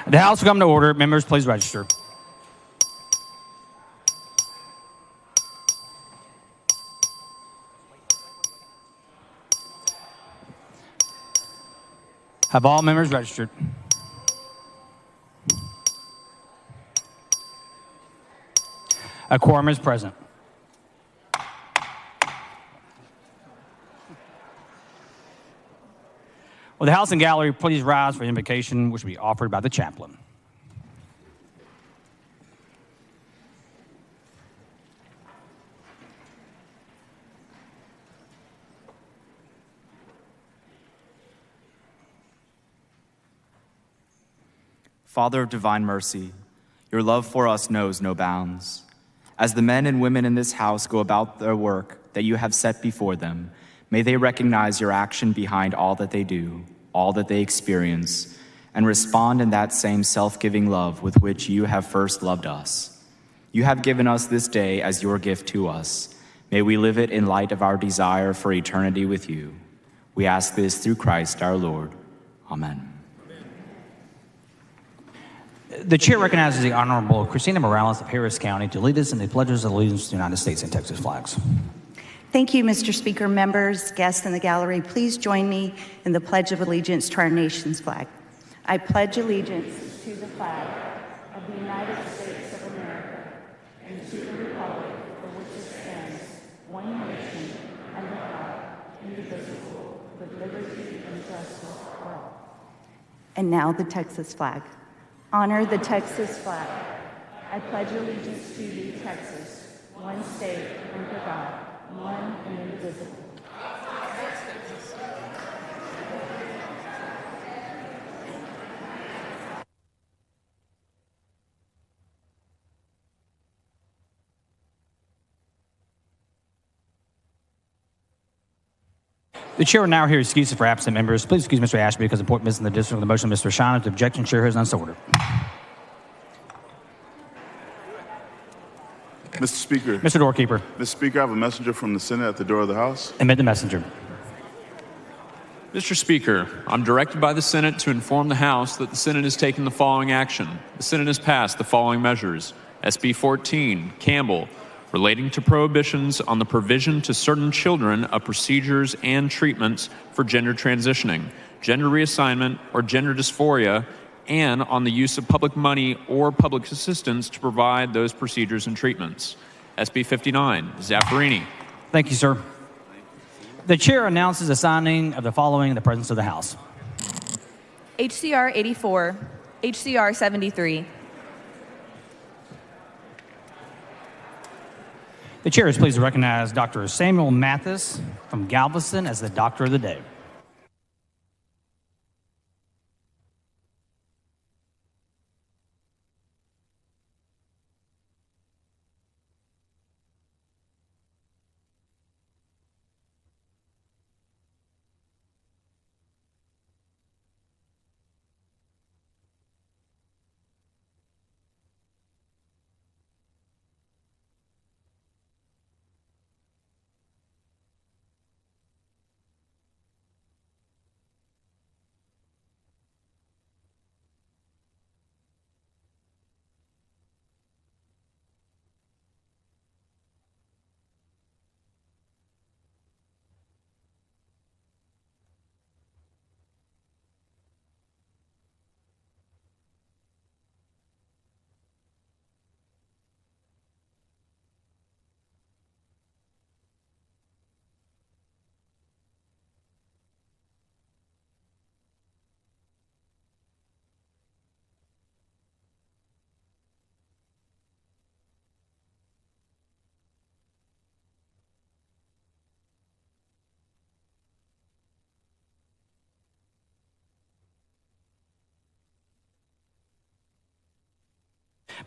The House will come to order. Members, please register. Have all members registered? A quorum is present. Will the House and Gallery please rise for the invocation which will be offered by the chaplain? Father of divine mercy, your love for us knows no bounds. As the men and women in this house go about their work that you have set before them, may they recognize your action behind all that they do, all that they experience, and respond in that same self-giving love with which you have first loved us. You have given us this day as your gift to us. May we live it in light of our desire for eternity with you. We ask this through Christ our Lord. Amen. The chair recognizes the Honorable Christina Morales of Harris County to lead us in the pledges of allegiance to the United States and Texas flags. Thank you, Mr. Speaker. Members, guests in the gallery, please join me in the Pledge of Allegiance to our nation's flag. I pledge allegiance to the flag of the United States of America and to the republic for which it stands, one nation, under God, indivisible, with liberty and justice for all. And now the Texas flag. Honor the Texas flag. I pledge allegiance to thee, Texas, one state under God, one and indivisible. The chair will now hear excuses for absent members. Please excuse Mr. Ashby because of appointments in the district of the motion of Mr. Shine. The objection, chair has none so ordered. Mr. Speaker. Mr. Doorkeeper. Mr. Speaker, I have a messenger from the Senate at the door of the House. Admit the messenger. Mr. Speaker, I'm directed by the Senate to inform the House that the Senate has taken the following action. The Senate has passed the following measures. SB 14, Campbell, relating to prohibitions on the provision to certain children of procedures and treatments for gender transitioning, gender reassignment, or gender dysphoria, and on the use of public money or public assistance to provide those procedures and treatments. SB 59, Zaffarini. Thank you, sir. The chair announces the signing of the following in the presence of the House. HCR 84, HCR 73. The chair is pleased to recognize Dr. Samuel Mathis from Galveston as the Doctor of the Day.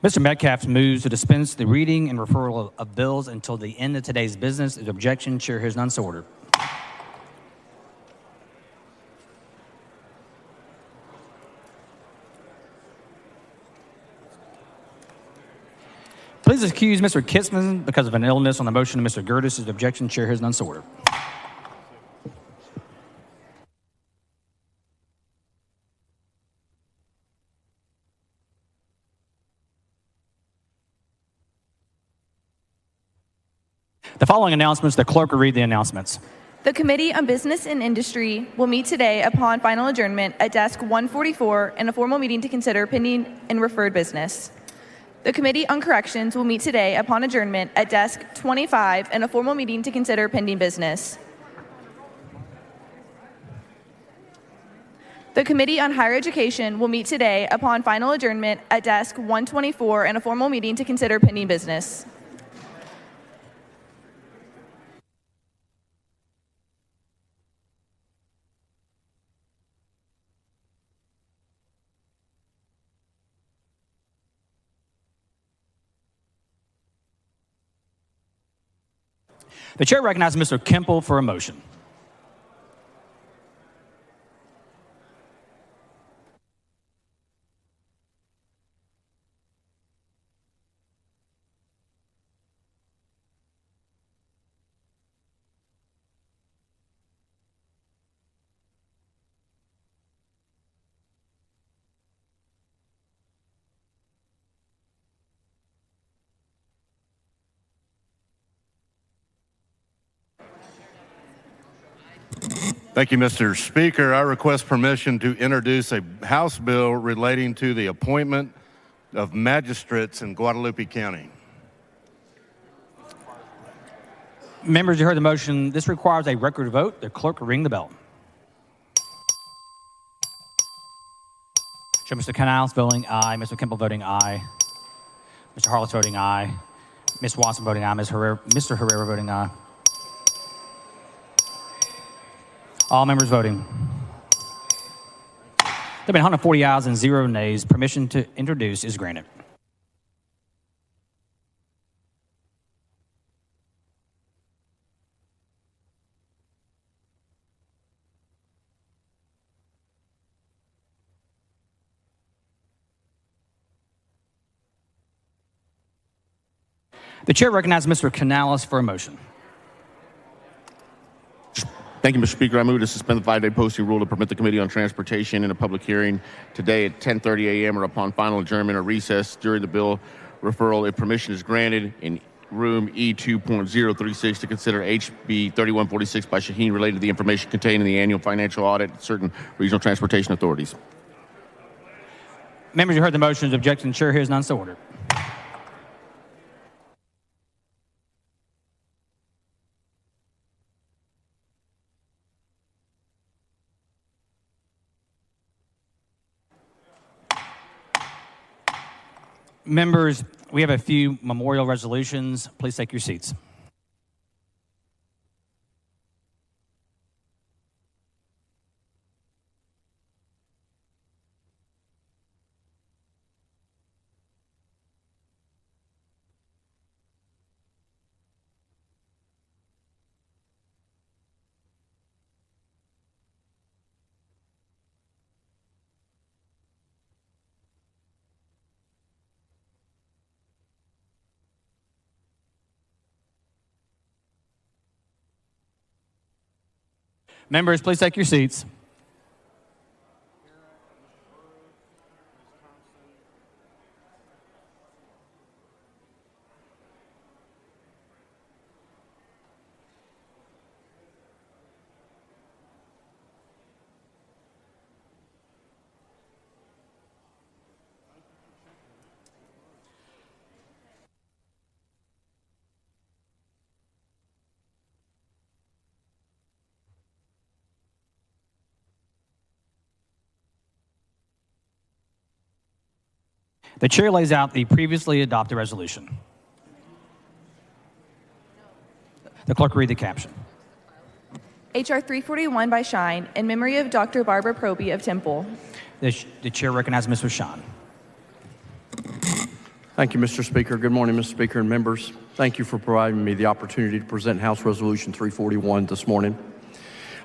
Mr. Metcalf moves to dispense the reading and referral of bills until the end of today's business. The objection, chair hears none so ordered. Please excuse Mr. Kitzman because of an illness on the motion of Mr. Gertis. The objection, chair hears none so ordered. The following announcements, the clerk will read the announcements. The Committee on Business and Industry will meet today upon final adjournment at desk 144 in a formal meeting to consider pending and referred business. The Committee on Corrections will meet today upon adjournment at desk 25 in a formal meeting to consider pending business. The Committee on Higher Education will meet today upon final adjournment at desk 124 in a formal meeting to consider pending business. The chair recognizes Mr. Kemple for a motion. Thank you, Mr. Speaker. I request permission to introduce a House bill relating to the appointment of magistrates in Guadalupe County. Members, you heard the motion. This requires a record vote. The clerk will ring the bell. Show Mr. Canales voting aye, Mr. Kemple voting aye, Mr. Harless voting aye, Ms. Watson voting aye, Mr. Herrera voting aye. All members voting. There have been 140 ayes and 0 nays. Permission to introduce is granted. The chair recognizes Mr. Canales for a motion. Thank you, Mr. Speaker. I move to suspend the 5-day posting rule to permit the Committee on Transportation in a public hearing today at 10:30 a.m. or upon final adjournment or recess during the bill referral if permission is granted in room E2.036 to consider HB 3146 by Shaheen related to the information contained in the annual financial audit at certain regional transportation authorities. Members, you heard the motions. Objection. Chair hears none, so ordered. Members, we have a few memorial resolutions. Please take your seats. Members, please take your seats. The chair lays out the previously adopted resolution. The clerk will read the caption. H.R. 341 by Shine in memory of Dr. Barbara Proby of Temple. The chair recognizes Mr. Shine. Thank you, Mr. Speaker. Good morning, Mr. Speaker and members. Thank you for providing me the opportunity to present House Resolution 341 this morning.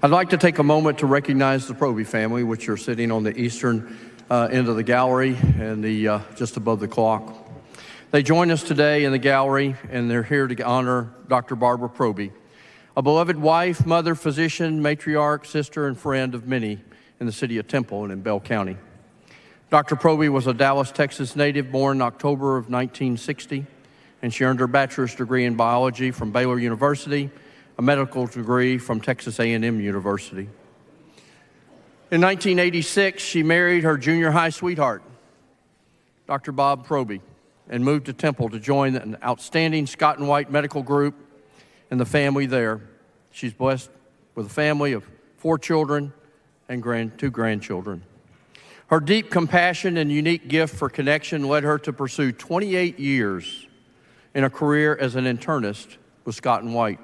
I'd like to take a moment to recognize the Proby family, which are sitting on the eastern end of the gallery and just above the clock. They join us today in the gallery, and they're here to honor Dr. Barbara Proby, a beloved wife, mother, physician, matriarch, sister, and friend of many in the city of Temple and in Bell County. Dr. Proby was a Dallas, Texas native born in October of 1960 and she earned her bachelor's degree in biology from Baylor University, a medical degree from Texas A&M University. In 1986, she married her junior high sweetheart, Dr. Bob Proby, and moved to Temple to join an outstanding Scott and White medical group and the family there. She's blessed with a family of 4 children and 2 grandchildren. Her deep compassion and unique gift for connection led her to pursue 28 years in a career as an internist with Scott and White.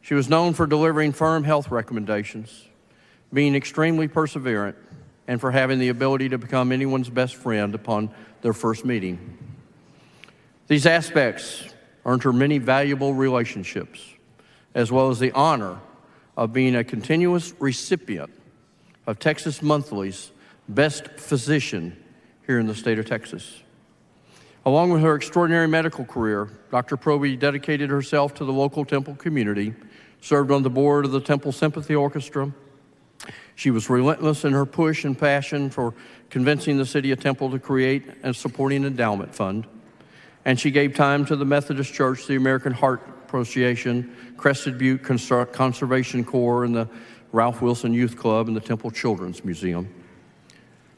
She was known for delivering firm health recommendations, being extremely perseverant, and for having the ability to become anyone's best friend upon their first meeting. These aspects earned her many valuable relationships, as well as the honor of being a continuous recipient of Texas Monthly's Best Physician here in the state of Texas. Along with her extraordinary medical career, Dr. Proby dedicated herself to the local Temple community, served on the board of the Temple Sympathy Orchestra. She was relentless in her push and passion for convincing the city of Temple to create and supporting an endowment fund. And she gave time to the Methodist Church, the American Heart Association, Crested Butte Conservation Corps, and the Ralph Wilson Youth Club and the Temple Children's Museum.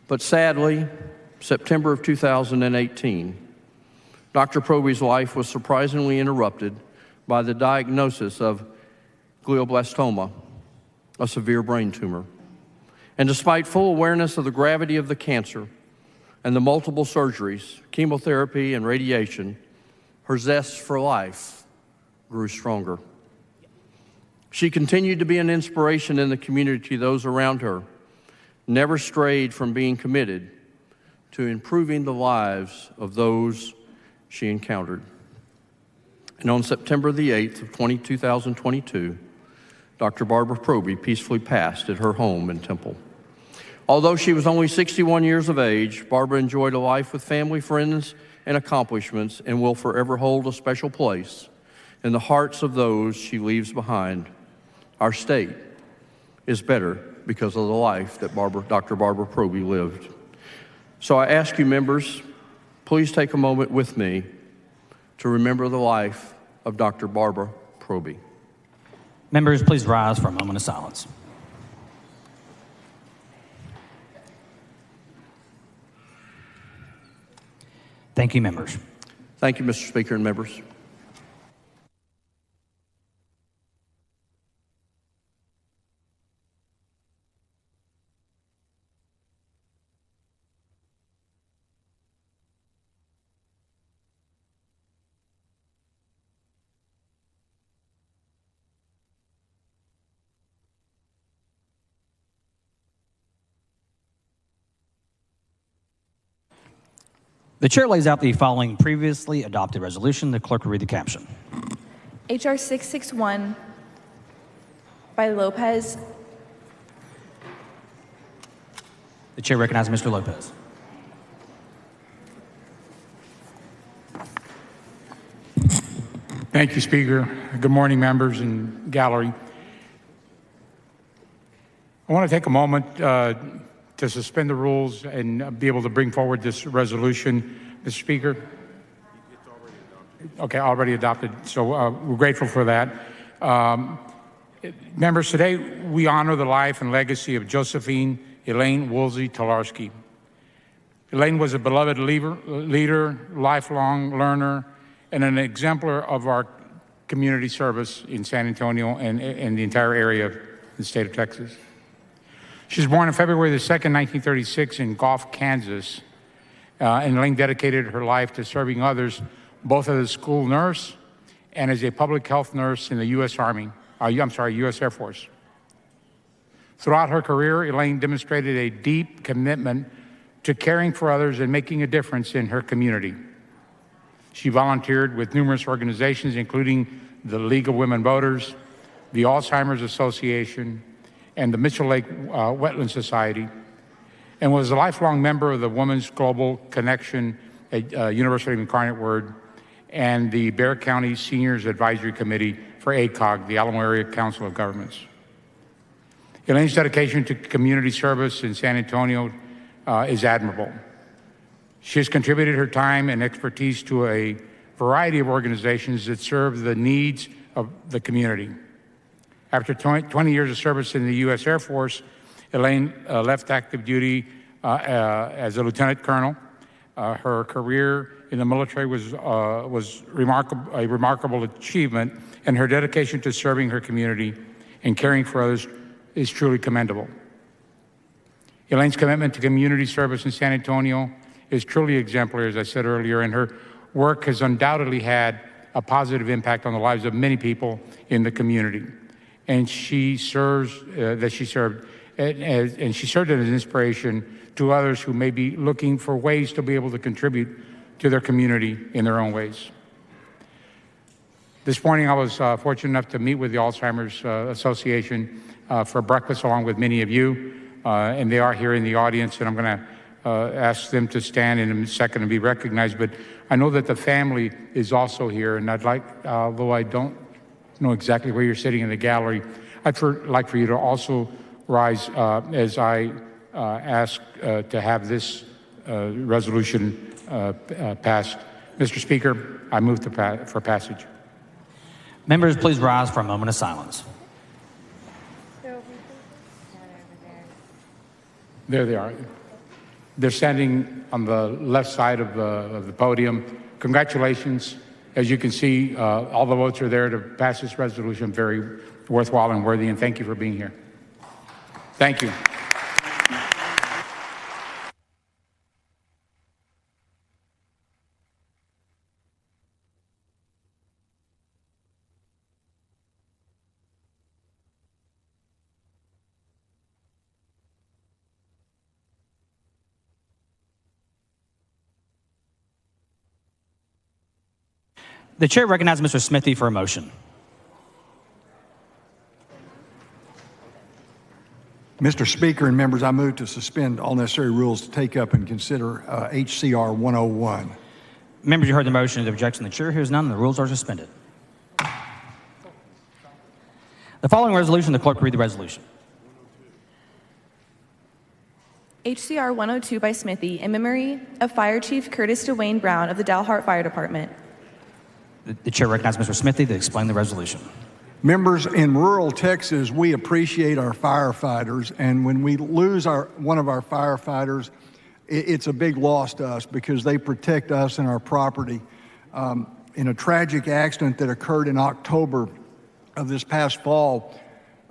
But sadly, September of 2018, Dr. Proby's life was surprisingly interrupted by the diagnosis of glioblastoma, a severe brain tumor. And despite full awareness of the gravity of the cancer and the multiple surgeries, chemotherapy, and radiation, her zest for life grew stronger. She continued to be an inspiration in the community to those around her, never strayed from being committed to improving the lives of those she encountered. And on September the 8th of 2022, Dr. Barbara Proby peacefully passed at her home in Temple. Although she was only 61 years of age, Barbara enjoyed a life with family, friends, and accomplishments, and will forever hold a special place in the hearts of those she leaves behind. Our state is better because of the life that Dr. Barbara Proby lived. So I ask you, members, please take a moment with me to remember the life of Dr. Barbara Proby. Members, please rise for a moment of silence. Thank you, members. Thank you, Mr. Speaker and members. The chair lays out the following previously adopted resolution. The clerk will read the caption. H.R. 661 by Lopez. The chair recognizes Mr. Lopez. Thank you, Speaker. Good morning, members and gallery. I want to take a moment to suspend the rules and be able to bring forward this resolution, Mr. Speaker. It's already adopted. Okay, already adopted, so we're grateful for that. Members, today we honor the life and legacy of Josephine Elaine Woolsey Tolarski. Elaine was a beloved leader, lifelong learner, and an exemplar of our community service in San Antonio and the entire area of the state of Texas. She was born on February the 2nd, 1936 in Gulf, Kansas, and Elaine dedicated her life to serving others, both as a school nurse and as a public health nurse in the U.S. U.S. Air Force. Throughout her career, Elaine demonstrated a deep commitment to caring for others and making a difference in her community. She volunteered with numerous organizations, including the League of Women Voters, the Alzheimer's Association, and the Mitchell Lake Wetland Society, and was a lifelong member of the Women's Global Connection at University of Incarnate Word and the Bexar County Seniors Advisory Committee for ACOG, the Alamo Area Council of Governments. Elaine's dedication to community service in San Antonio is admirable. She has contributed her time and expertise to a variety of organizations that serve the needs of the community. After 20 years of service in the U.S. Air Force, Elaine left active duty as a lieutenant colonel. Her career in the military was a remarkable achievement, and her dedication to serving her community and caring for others is truly commendable. Elaine's commitment to community service in San Antonio is truly exemplary, as I said earlier, and her work has undoubtedly had a positive impact on the lives of many people in the community. And she served as an inspiration to others who may be looking for ways to be able to contribute to their community in their own ways. This morning, I was fortunate enough to meet with the Alzheimer's Association for breakfast, along with many of you, and they are here in the audience, and I'm going to ask them to stand in a second and be recognized. But I know that the family is also here, and I'd like, although I don't know exactly where you're sitting in the gallery, I'd like for you to also rise as I ask to have this resolution passed. Mr. Speaker, I move for passage. Members, please rise for a moment of silence. There they are. They're standing on the left side of the podium. Congratulations. As you can see, all the votes are there to pass this resolution. Very worthwhile and worthy, and thank you for being here. Thank you. The chair recognizes Mr. Smithy for a motion. Mr. Speaker and members, I move to suspend all necessary rules to take up and consider HCR 101. Members, you heard the motion. The objection. The chair hears none. The rules are suspended. The following resolution, the clerk read the resolution. HCR 102 by Smithy in memory of Fire Chief Curtis Dwayne Brown of the Dalhart Fire Department. The chair recognizes Mr. Smithy to explain the resolution. Members, in rural Texas, we appreciate our firefighters, and when we lose one of our firefighters, it's a big loss to us because they protect us and our property. In a tragic accident that occurred in October of this past fall,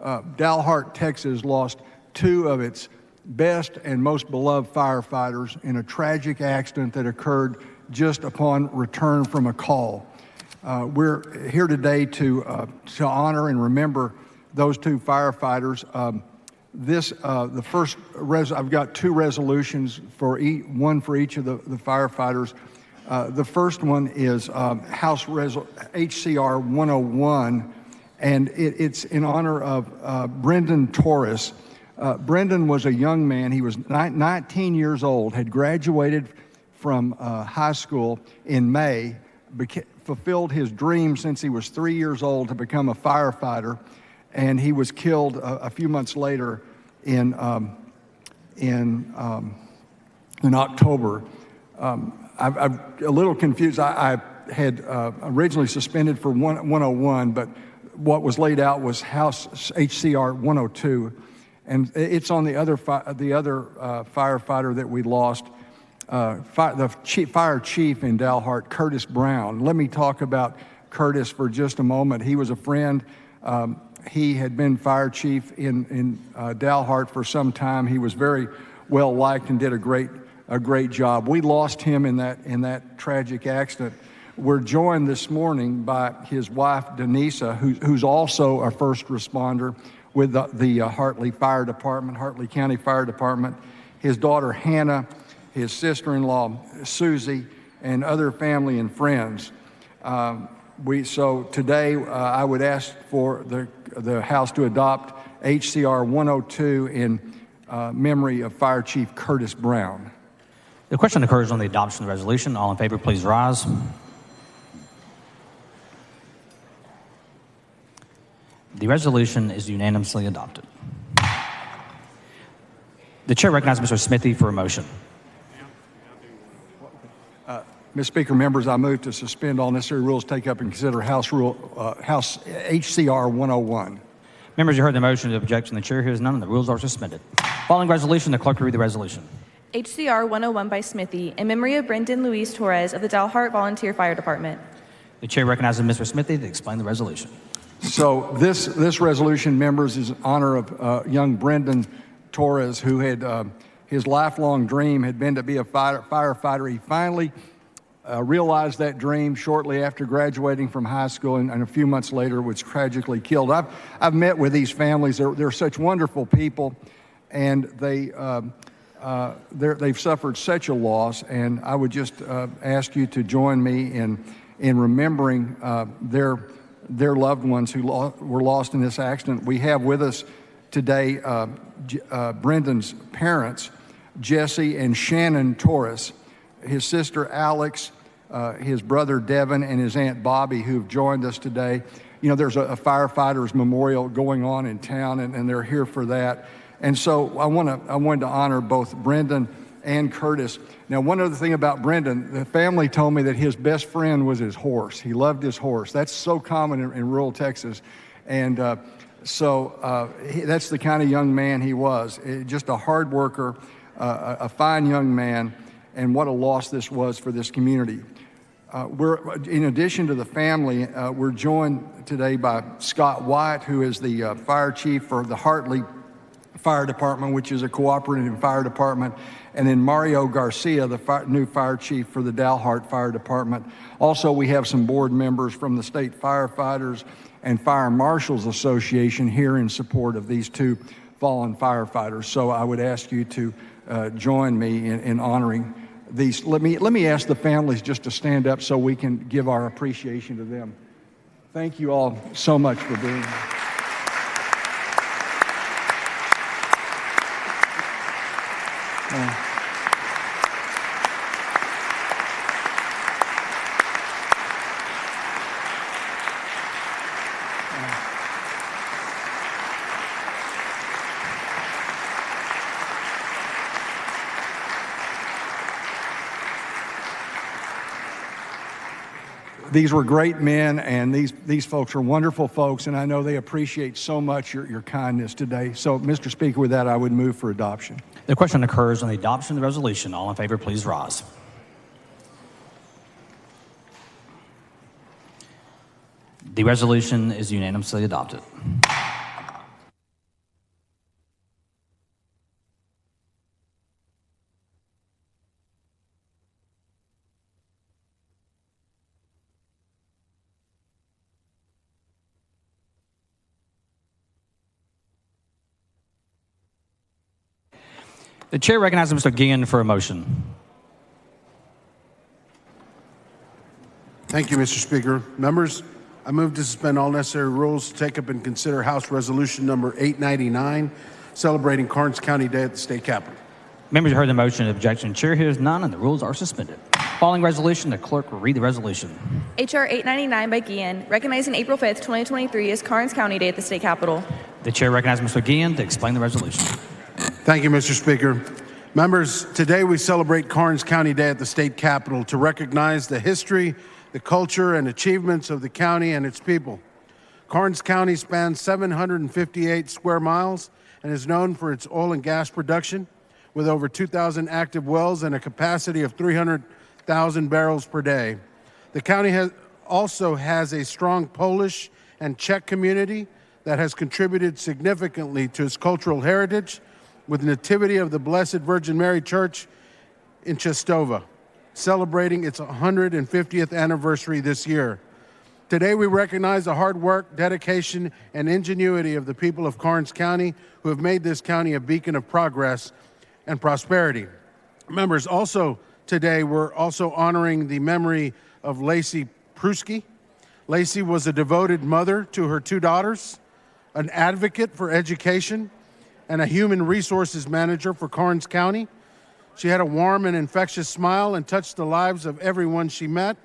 Dalhart, Texas lost two of its best and most beloved firefighters in a tragic accident that occurred just upon return from a call. We're here today to honor and remember those two firefighters. I've got two resolutions one for each of the firefighters. The first one is HCR 101, and it's in honor of Brendan Torres. Brendan was a young man. He was 19 years old, had graduated from high school in May, fulfilled his dream since he was 3 years old to become a firefighter, and he was killed a few months later in October. I'm a little confused. I had originally suspended for 101, but what was laid out was House HCR 102, and it's on the other firefighter that we lost. The fire chief in Dalhart, Curtis Brown. Let me talk about Curtis for just a moment. He was a friend. He had been fire chief in Dalhart for some time. He was very well liked and did a great job. We lost him in that tragic accident. We're joined this morning by his wife Denisa, who's also a first responder with the Hartley Fire Department, Hartley County Fire Department. His daughter Hannah, his sister-in-law, Susie, and other family and friends. So today, I would ask for the House to adopt HCR 102 in memory of Fire Chief Curtis Brown. The question occurs on the adoption of the resolution. All in favor, please rise. The resolution is unanimously adopted. The chair recognizes Mr. Smithy for a motion. Ms. Speaker, members, I move to suspend all necessary rules, take up and consider House HCR 101. Members, you heard the motion. The objection. The chair hears none, and the rules are suspended. Following resolution, the clerk will read the resolution. HCR 101 by Smithy, in memory of Brendan Luis Torres of the Dalhart Volunteer Fire Department. The chair recognizes Mr. Smithy to explain the resolution. So this resolution, members, is in honor of young Brendan Torres, who had his lifelong dream had been to be a firefighter. He finally realized that dream shortly after graduating from high school, and a few months later was tragically killed. I've met with these families. They're such wonderful people, and they've suffered such a loss. And I would just ask you to join me in remembering their loved ones who were lost in this accident. We have with us today Brendan's parents, Jesse and Shannon Torres, his sister Alex, his brother Devin, and his Aunt Bobby, who've joined us today. You know, there's a firefighters memorial going on in town, and they're here for that. And so I wanted to honor both Brendan and Curtis. Now, one other thing about Brendan, the family told me that his best friend was his horse. He loved his horse. That's so common in rural Texas. And that's the kind of young man he was. Just a hard worker, a fine young man, and what a loss this was for this community. In addition to the family, we're joined today by Scott White, who is the fire chief for the Hartley Fire Department, which is a cooperative fire department, and then Mario Garcia, the new fire chief for the Dalhart Fire Department. Also, we have some board members from the State Firefighters and Fire Marshals Association here in support of these two fallen firefighters. So I would ask you to join me in honoring these. Let me ask the families just to stand up so we can give our appreciation to them. Thank you all so much for being here. These were great men, and these folks are wonderful folks, and I know they appreciate so much your kindness today. So, Mr. Speaker, with that, I would move for adoption. The question occurs on the adoption of the resolution. All in favor, please rise. The resolution is unanimously adopted. The chair recognizes Mr. Guillen for a motion. Thank you, Mr. Speaker. Members, I move to suspend all necessary rules to take up and consider House Resolution number 899, celebrating Karnes County Day at the State Capitol. Members heard the motion. Objection. Chair hears none, and the rules are suspended. Following resolution, the clerk will read the resolution. H.R. 899 by Guillen, recognizing April 5th, 2023 as Karnes County Day at the State Capitol. The chair recognizes Mr. Guillen to explain the resolution. Thank you, Mr. Speaker. Members, today we celebrate Karnes County Day at the State Capitol to recognize the history, the culture, and achievements of the county and its people. Karnes County spans 758 square miles and is known for its oil and gas production, with over 2,000 active wells and a capacity of 300,000 barrels per day. The county also has a strong Polish and Czech community that has contributed significantly to its cultural heritage, with the Nativity of the Blessed Virgin Mary Church in Chestova, celebrating its 150th anniversary this year. Today we recognize the hard work, dedication, and ingenuity of the people of Karnes County who have made this county a beacon of progress and prosperity. Members, also today we're also honoring the memory of Lacey Pruski. Lacey was a devoted mother to her two daughters, an advocate for education, and a human resources manager for Karnes County. She had a warm and infectious smile and touched the lives of everyone she met,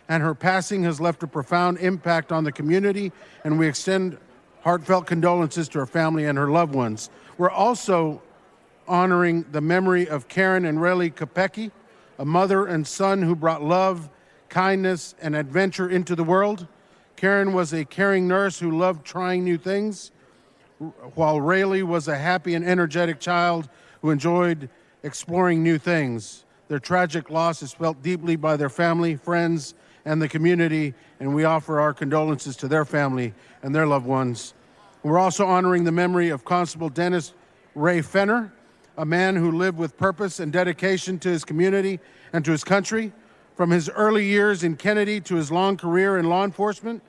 and her passing has left a profound impact on the community, and we extend heartfelt condolences to her family and her loved ones. We're also honoring the memory of Karen and Rayleigh Kopecki, a mother and son who brought love, kindness, and adventure into the world. Karen was a caring nurse who loved trying new things, while Rayleigh was a happy and energetic child who enjoyed exploring new things. Their tragic loss is felt deeply by their family, friends, and the community, and we offer our condolences to their family and their loved ones. We're also honoring the memory of Constable Dennis Ray Fenner, a man who lived with purpose and dedication to his community and to his country. From his early years in Kennedy to his long career in law enforcement,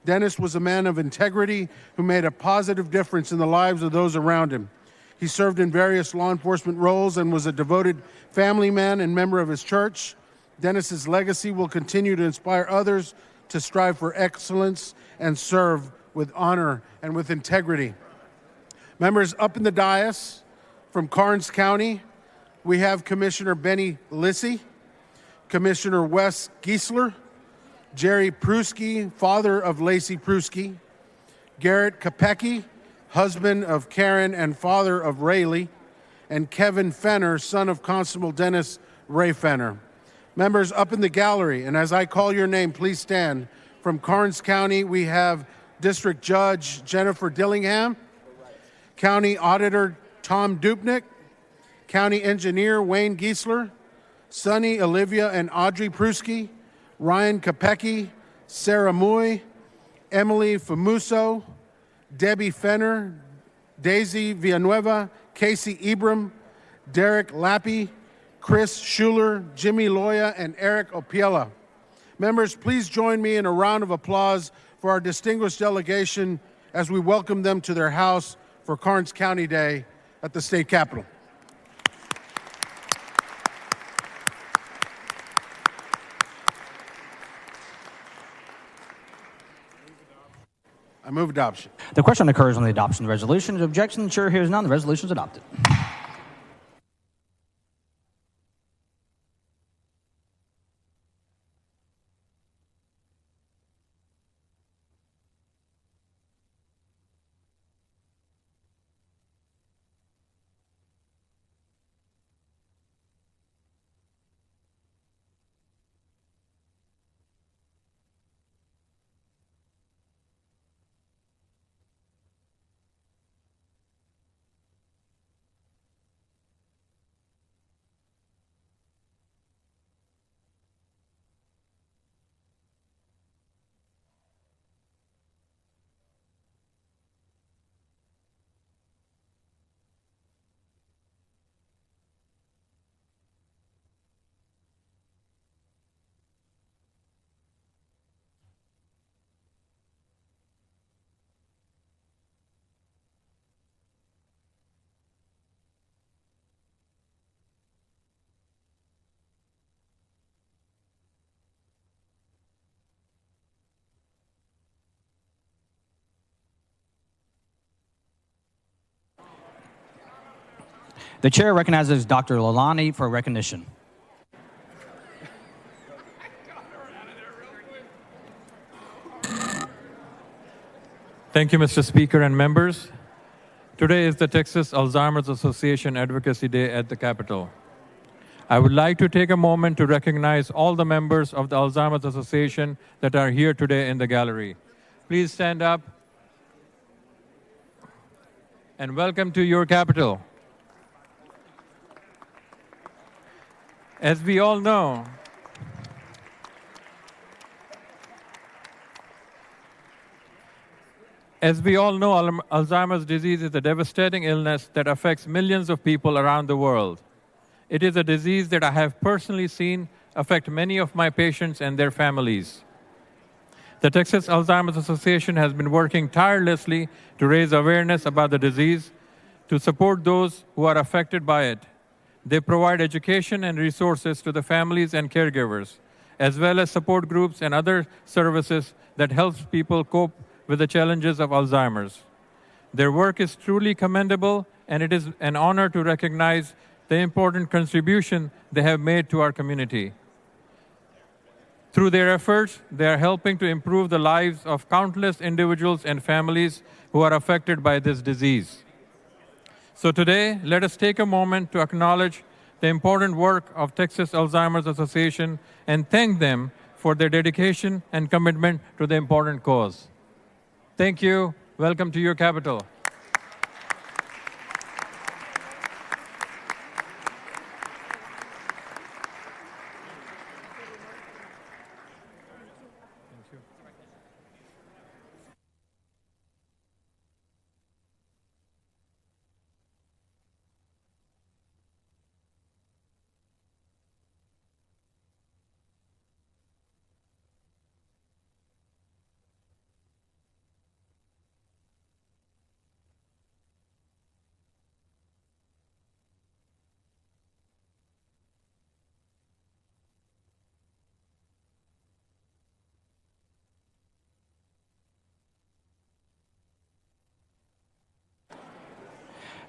Dennis was a man of integrity who made a positive difference in the lives of those around him. He served in various law enforcement roles and was a devoted family man and member of his church. Dennis's legacy will continue to inspire others to strive for excellence and serve with honor and with integrity. Members, up in the dais from Karnes County, we have Commissioner Benny Lissy, Commissioner Wes Giesler, Jerry Pruski, father of Lacey Pruski, Garrett Kopecki, husband of Karen and father of Rayleigh, and Kevin Fenner, son of Constable Dennis Ray Fenner. Members, up in the gallery, and as I call your name, please stand. From Karnes County, we have District Judge Jennifer Dillingham, County Auditor Tom Dupnick, County Engineer Wayne Giesler, Sonny, Olivia, and Audrey Pruski, Ryan Kopecki, Sarah Mui, Emily Famuso, Debbie Fenner, Daisy Villanueva, Casey Ibram, Derek Lappy, Chris Schuler, Jimmy Loya, and Eric Opiella. Members, please join me in a round of applause for our distinguished delegation as we welcome them to their house for Karnes County Day at the state capitol. I move adoption. The question occurs on the adoption of the resolution. If objection, the chair hears none. The resolution is adopted. The chair recognizes Dr. Lalani for recognition. Thank you, Mr. Speaker and members. Today is the Texas Alzheimer's Association Advocacy Day at the Capitol. I would like to take a moment to recognize all the members of the Alzheimer's Association that are here today in the gallery. Please stand up and welcome to your Capitol. As we all know, Alzheimer's disease is a devastating illness that affects millions of people around the world. It is a disease that I have personally seen affect many of my patients and their families. The Texas Alzheimer's Association has been working tirelessly to raise awareness about the disease, to support those who are affected by it. They provide education and resources to the families and caregivers, as well as support groups and other services that helps people cope with the challenges of Alzheimer's. Their work is truly commendable, and it is an honor to recognize the important contribution they have made to our community. Through their efforts, they are helping to improve the lives of countless individuals and families who are affected by this disease. So today, let us take a moment to acknowledge the important work of Texas Alzheimer's Association and thank them for their dedication and commitment to the important cause. Thank you. Welcome to your capital.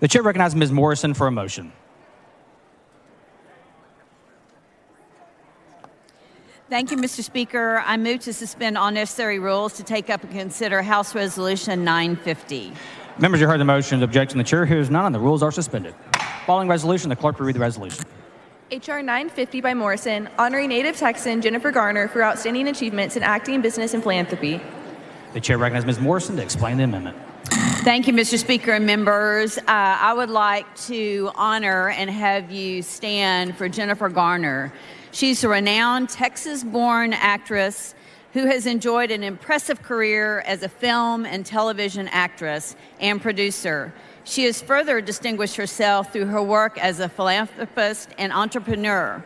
The chair recognizes Ms. Morrison for a motion. Thank you, Mr. Speaker. I move to suspend all necessary rules to take up and consider House Resolution 950. Members, you heard the motion. Objection. The chair hears none, and the rules are suspended. Following resolution, the clerk will read the resolution. H.R. 950 by Morrison, honoring native Texan Jennifer Garner for outstanding achievements in acting, business, and philanthropy. The chair recognizes Ms. Morrison to explain the amendment. Thank you, Mr. Speaker and members. I would like to honor and have you stand for Jennifer Garner. She's a renowned Texas-born actress who has enjoyed an impressive career as a film and television actress and producer. She has further distinguished herself through her work as a philanthropist and entrepreneur.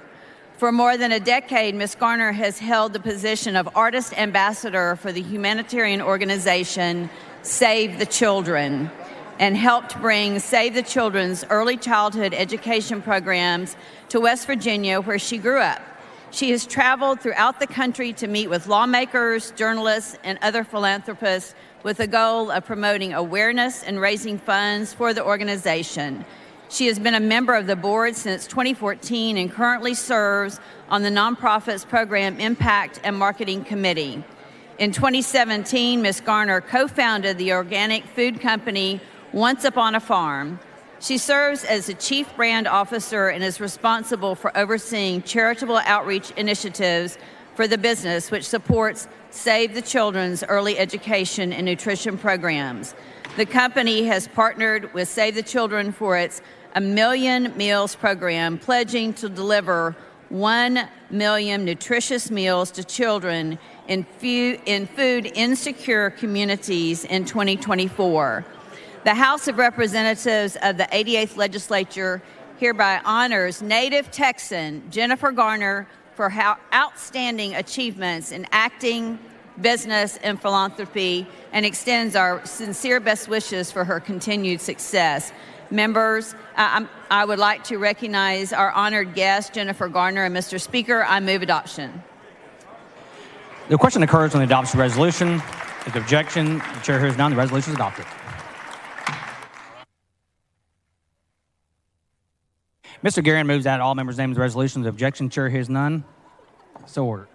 For more than a decade, Ms. Garner has held the position of Artist Ambassador for the humanitarian organization Save the Children and helped bring Save the Children's early childhood education programs to West Virginia, where she grew up. She has traveled throughout the country to meet with lawmakers, journalists, and other philanthropists with the goal of promoting awareness and raising funds for the organization. She has been a member of the board since 2014 and currently serves on the nonprofit's Program Impact and Marketing Committee. In 2017, Ms. Garner co-founded the organic food company Once Upon a Farm. She serves as the Chief Brand Officer and is responsible for overseeing charitable outreach initiatives for the business, which supports Save the Children's early education and nutrition programs. The company has partnered with Save the Children for its A Million Meals program, pledging to deliver 1 million nutritious meals to children in food insecure communities in 2024. The House of Representatives of the 88th Legislature hereby honors native Texan Jennifer Garner for her outstanding achievements in acting, business, and philanthropy, and extends our sincere best wishes for her continued success. Members, I would like to recognize our honored guest, Jennifer Garner, and Mr. Speaker, I move adoption. The question occurs on the adoption resolution. If the objection, the chair hears none, the resolution is adopted. Mr. Guerin moves that all members name the resolution. The objection, chair hears none. So ordered.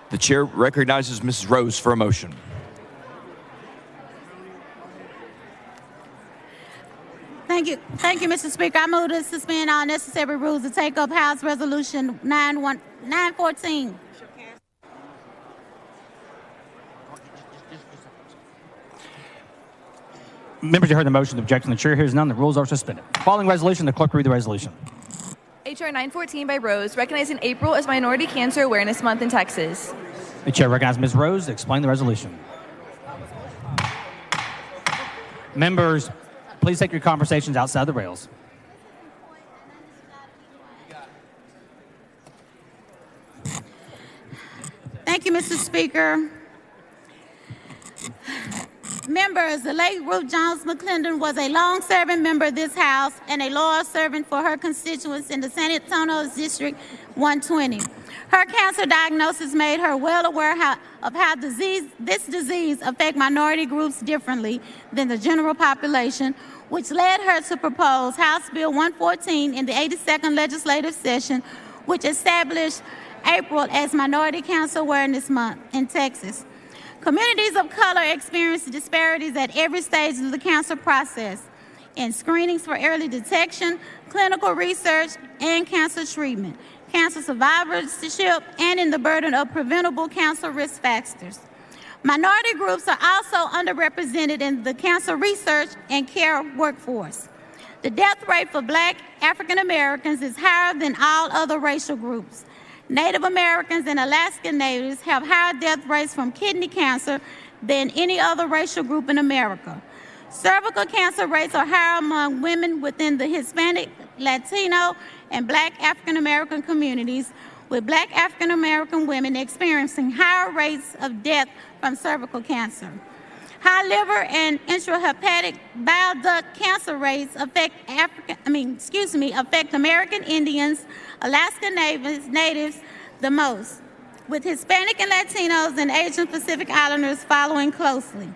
The chair recognizes Mrs. Rose for a motion. Thank you, Mr. Speaker. I move to suspend all necessary rules to take up House Resolution 914. Members, you heard the motion. The objection. The chair hears none. The rules are suspended. Following resolution, the clerk will read the resolution. HR 914 by Rose, recognizing April as Minority Cancer Awareness Month in Texas. The chair recognizes Ms. Rose to explain the resolution. Members, please take your conversations outside the rails. Thank you, Mr. Speaker. Members, the late Ruth Jones McClendon was a long-serving member of this House and a loyal servant for her constituents in the San Antonio District 120. Her cancer diagnosis made her well aware of how this disease affects minority groups differently than the general population, which led her to propose House Bill 114 in the 82nd legislative session, which established April as Minority Cancer Awareness Month in Texas. Communities of color experience disparities at every stage of the cancer process, in screenings for early detection, clinical research, and cancer treatment, cancer survivorship, and in the burden of preventable cancer risk factors. Minority groups are also underrepresented in the cancer research and care workforce. The death rate for Black African Americans is higher than all other racial groups. Native Americans and Alaskan Natives have higher death rates from kidney cancer than any other racial group in America. Cervical cancer rates are higher among women within the Hispanic, Latino, and Black African American communities, with Black African American women experiencing higher rates of death from cervical cancer. High liver and intrahepatic bile duct cancer rates affect American Indians, Alaska Natives the most, with Hispanic and Latinos and Asian Pacific Islanders following closely.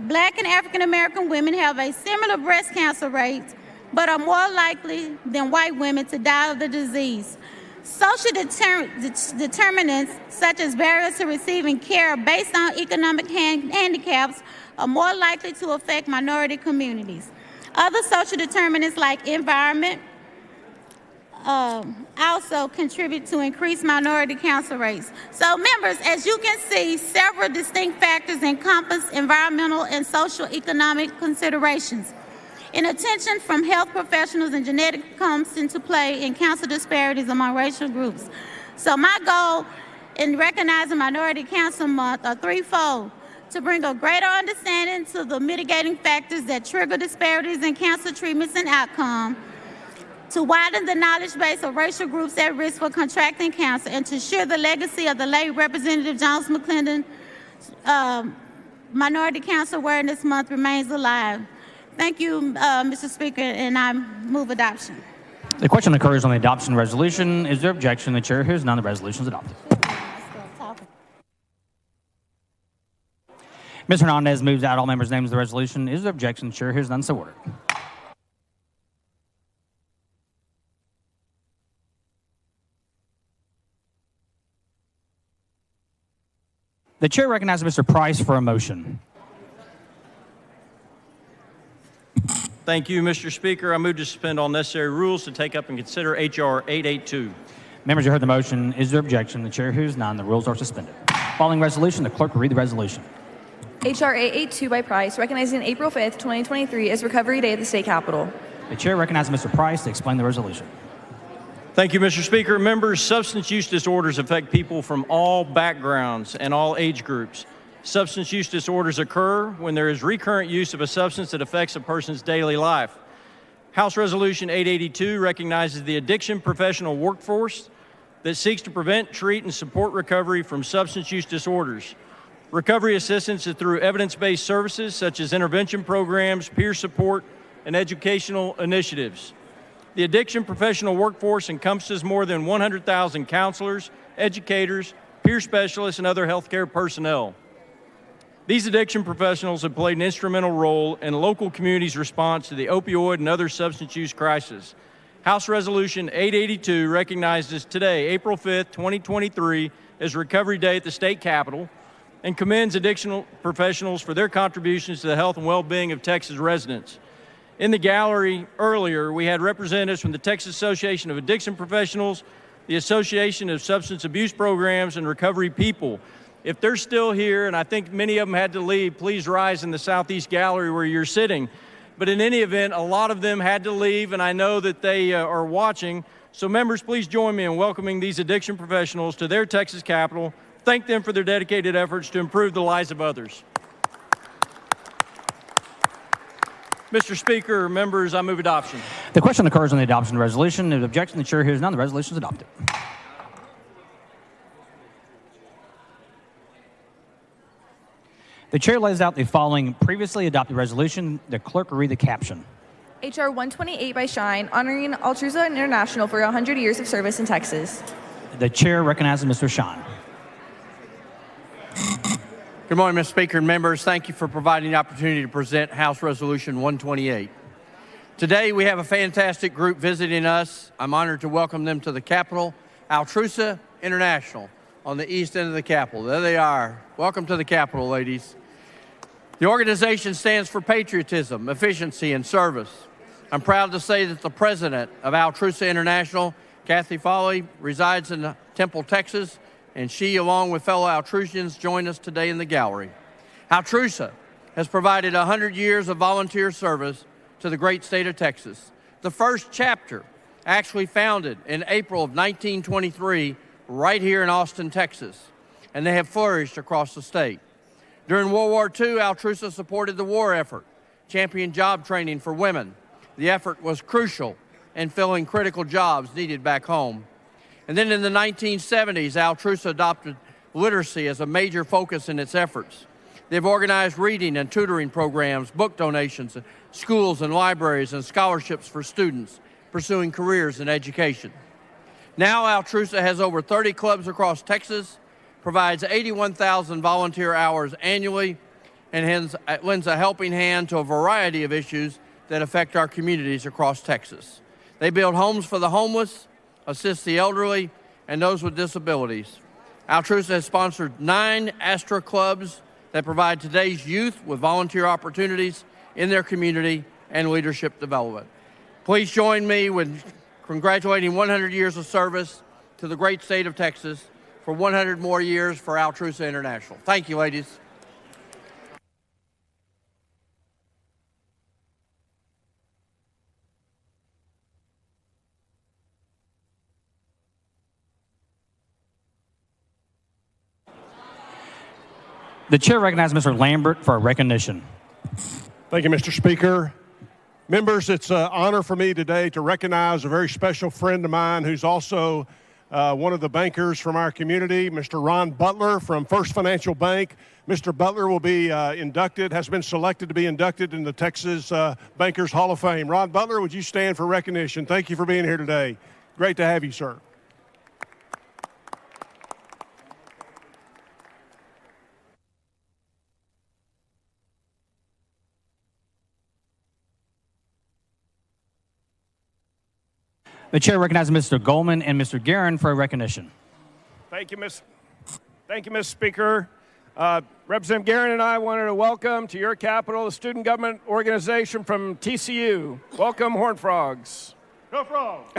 Black and African American women have a similar breast cancer rate, but are more likely than white women to die of the disease. Social determinants, such as barriers to receiving care based on economic handicaps, are more likely to affect minority communities. Other social determinants like environment also contribute to increased minority cancer rates. So members, as you can see, several distinct factors encompass environmental and social economic considerations. And attention from health professionals and genetics comes into play in cancer disparities among racial groups. So my goal in recognizing Minority Cancer Month are threefold: to bring a greater understanding to the mitigating factors that trigger disparities in cancer treatments and outcome, to widen the knowledge base of racial groups at risk for contracting cancer, and to share the legacy of the late Representative Jones McClendon. Minority Cancer Awareness Month remains alive. Thank you, Mr. Speaker, and I move adoption. The question occurs on the adoption resolution. Is there objection? The chair hears none. The resolution is adopted. Ms. Hernandez moves out all members' names of the resolution. Is there objection? The chair hears none. So ordered. The chair recognizes Mr. Price for a motion. Thank you, Mr. Speaker. I move to suspend all necessary rules to take up and consider H.R. 882. Members, you heard the motion. Is there objection? The chair hears none. The rules are suspended. Following resolution, the clerk will read the resolution. HR 882 by Price, recognizing April 5th, 2023 as Recovery Day at the State Capitol. The chair recognizes Mr. Price to explain the resolution. Thank you, Mr. Speaker. Members, substance use disorders affect people from all backgrounds and all age groups. Substance use disorders occur when there is recurrent use of a substance that affects a person's daily life. House Resolution 882 recognizes the addiction professional workforce that seeks to prevent, treat, and support recovery from substance use disorders. Recovery assistance is through evidence-based services such as intervention programs, peer support, and educational initiatives. The addiction professional workforce encompasses more than 100,000 counselors, educators, peer specialists, and other healthcare personnel. These addiction professionals have played an instrumental role in local communities' response to the opioid and other substance use crisis. House Resolution 882 recognizes today, April 5th, 2023, as Recovery Day at the state capitol and commends addiction professionals for their contributions to the health and well-being of Texas residents. In the gallery earlier, we had representatives from the Texas Association of Addiction Professionals, the Association of Substance Abuse Programs, and Recovery People. If they're still here, and I think many of them had to leave, please rise in the southeast gallery where you're sitting. But in any event, a lot of them had to leave, and I know that they are watching. So members, please join me in welcoming these addiction professionals to their Texas Capitol. Thank them for their dedicated efforts to improve the lives of others. Mr. Speaker, members, I move adoption. The question occurs on the adoption of the resolution. If objection, the chair hears none. The resolution is adopted. The chair lays out the following previously adopted resolution. The clerk will read the caption. H.R. 128 by Shine, honoring Altrusa International for 100 years of service in Texas. The chair recognizes Mr. Shine. Good morning, Mr. Speaker and members. Thank you for providing the opportunity to present House Resolution 128. Today, we have a fantastic group visiting us. I'm honored to welcome them to the Capitol, Altrusa International, on the east end of the Capitol. There they are. Welcome to the Capitol, ladies. The organization stands for patriotism, efficiency, and service. I'm proud to say that the president of Altrusa International, Kathy Foley, resides in Temple, Texas, and she, along with fellow Altrusians, join us today in the gallery. Altrusa has provided 100 years of volunteer service to the great state of Texas. The first chapter actually founded in April of 1923 right here in Austin, Texas, and they have flourished across the state. During World War II, Altrusa supported the war effort, championed job training for women. The effort was crucial in filling critical jobs needed back home. And then in the 1970s, Altrusa adopted literacy as a major focus in its efforts. They've organized reading and tutoring programs, book donations, schools and libraries, and scholarships for students pursuing careers in education. Now Altrusa has over 30 clubs across Texas, provides 81,000 volunteer hours annually, and lends a helping hand to a variety of issues that affect our communities across Texas. They build homes for the homeless, assist the elderly, and those with disabilities. Altrusa has sponsored 9 Astra clubs that provide today's youth with volunteer opportunities in their community and leadership development. Please join me with congratulating 100 years of service to the great state of Texas for 100 more years for Altrusa International. Thank you, ladies. The chair recognizes Mr. Lambert for recognition. Thank you, Mr. Speaker. Members, it's an honor for me today to recognize a very special friend of mine who's also one of the bankers from our community, Mr. Ron Butler from First Financial Bank. Mr. Butler will be has been selected to be inducted in the Texas Bankers Hall of Fame. Ron Butler, would you stand for recognition? Thank you for being here today. Great to have you, sir. The chair recognizes Mr. Goldman and Mr. Guerin for recognition. Thank you, Mr. Speaker. Representative Guerin and I wanted to welcome to your Capitol the student government organization from TCU. Welcome, Horned Frogs. Go Frogs!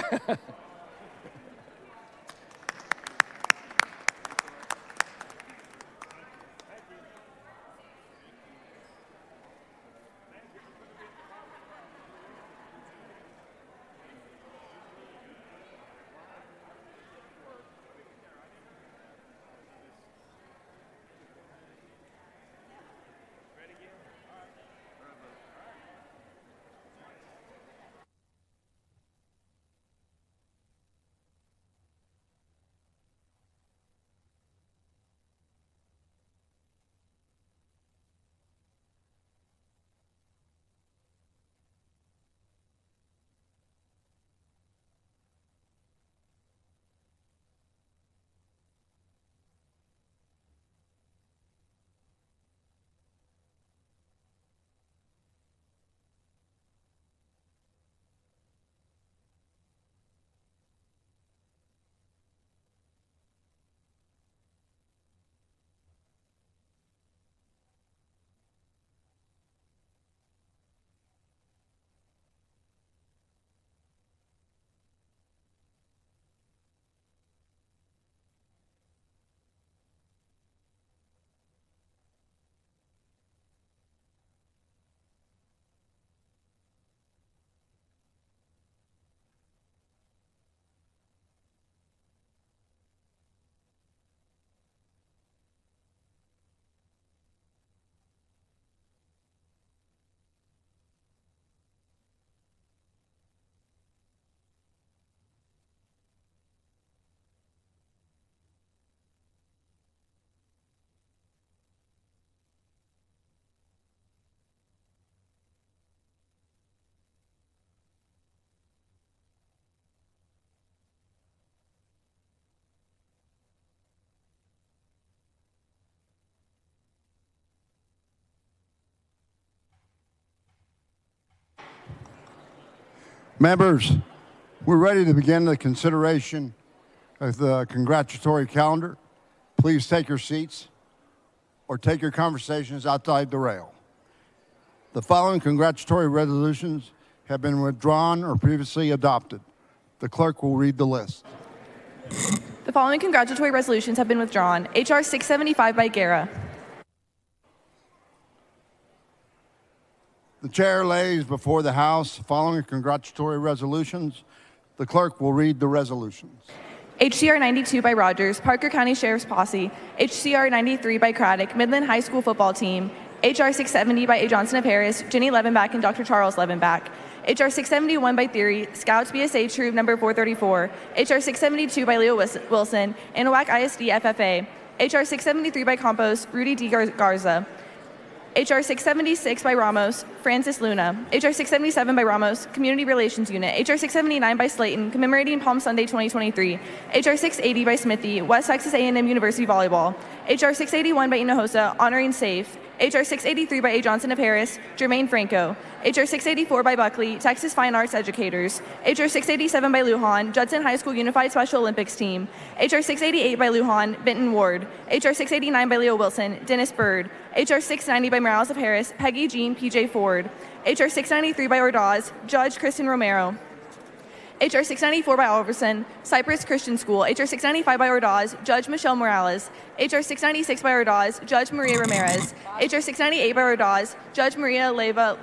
Members, we're ready to begin the consideration of the congratulatory calendar. Please take your seats or take your conversations outside the rail. The following congratulatory resolutions have been withdrawn or previously adopted. The clerk will read the list. The following congratulatory resolutions have been withdrawn. H.R. 675 by Guerra. The chair lays before the House the following congratulatory resolutions. The clerk will read the resolutions. HCR 92 by Rogers, Parker County Sheriff's Posse. HCR 93 by Craddock, Midland High School Football Team. HR 670 by A. Johnson of Harris, Jenny Levenbach and Dr. Charles Levenbach. HR 671 by Theory, Scouts BSA Troop number 434. HR 672 by Leo Wilson, Anahuac ISD FFA. HR 673 by Campos, Rudy D. Garza. HR 676 by Ramos, Francis Luna. HR 677 by Ramos, Community Relations Unit. HR 679 by Slayton, commemorating Palm Sunday 2023. HR 680 by Smithy, West Texas A&M University Volleyball. HR 681 by Hinojosa, honoring SAFE. HR 683 by A. Johnson of Harris, Jermaine Franco. HR 684 by Buckley, Texas Fine Arts Educators. HR 687 by Lujan, Judson High School Unified Special Olympics Team. HR 688 by Lujan, Benton Ward. HR 689 by Leo Wilson, Dennis Bird. HR 690 by Morales of Harris, Peggy Jean P.J. Ford. HR 693 by Ordaz, Judge Kristen Romero. HR 694 by Alverson, Cypress Christian School. HR 695 by Ordaz, Judge Michelle Morales. HR 696 by Ordaz, Judge Maria Ramirez. HR 698 by Ordaz, Judge Maria Leyva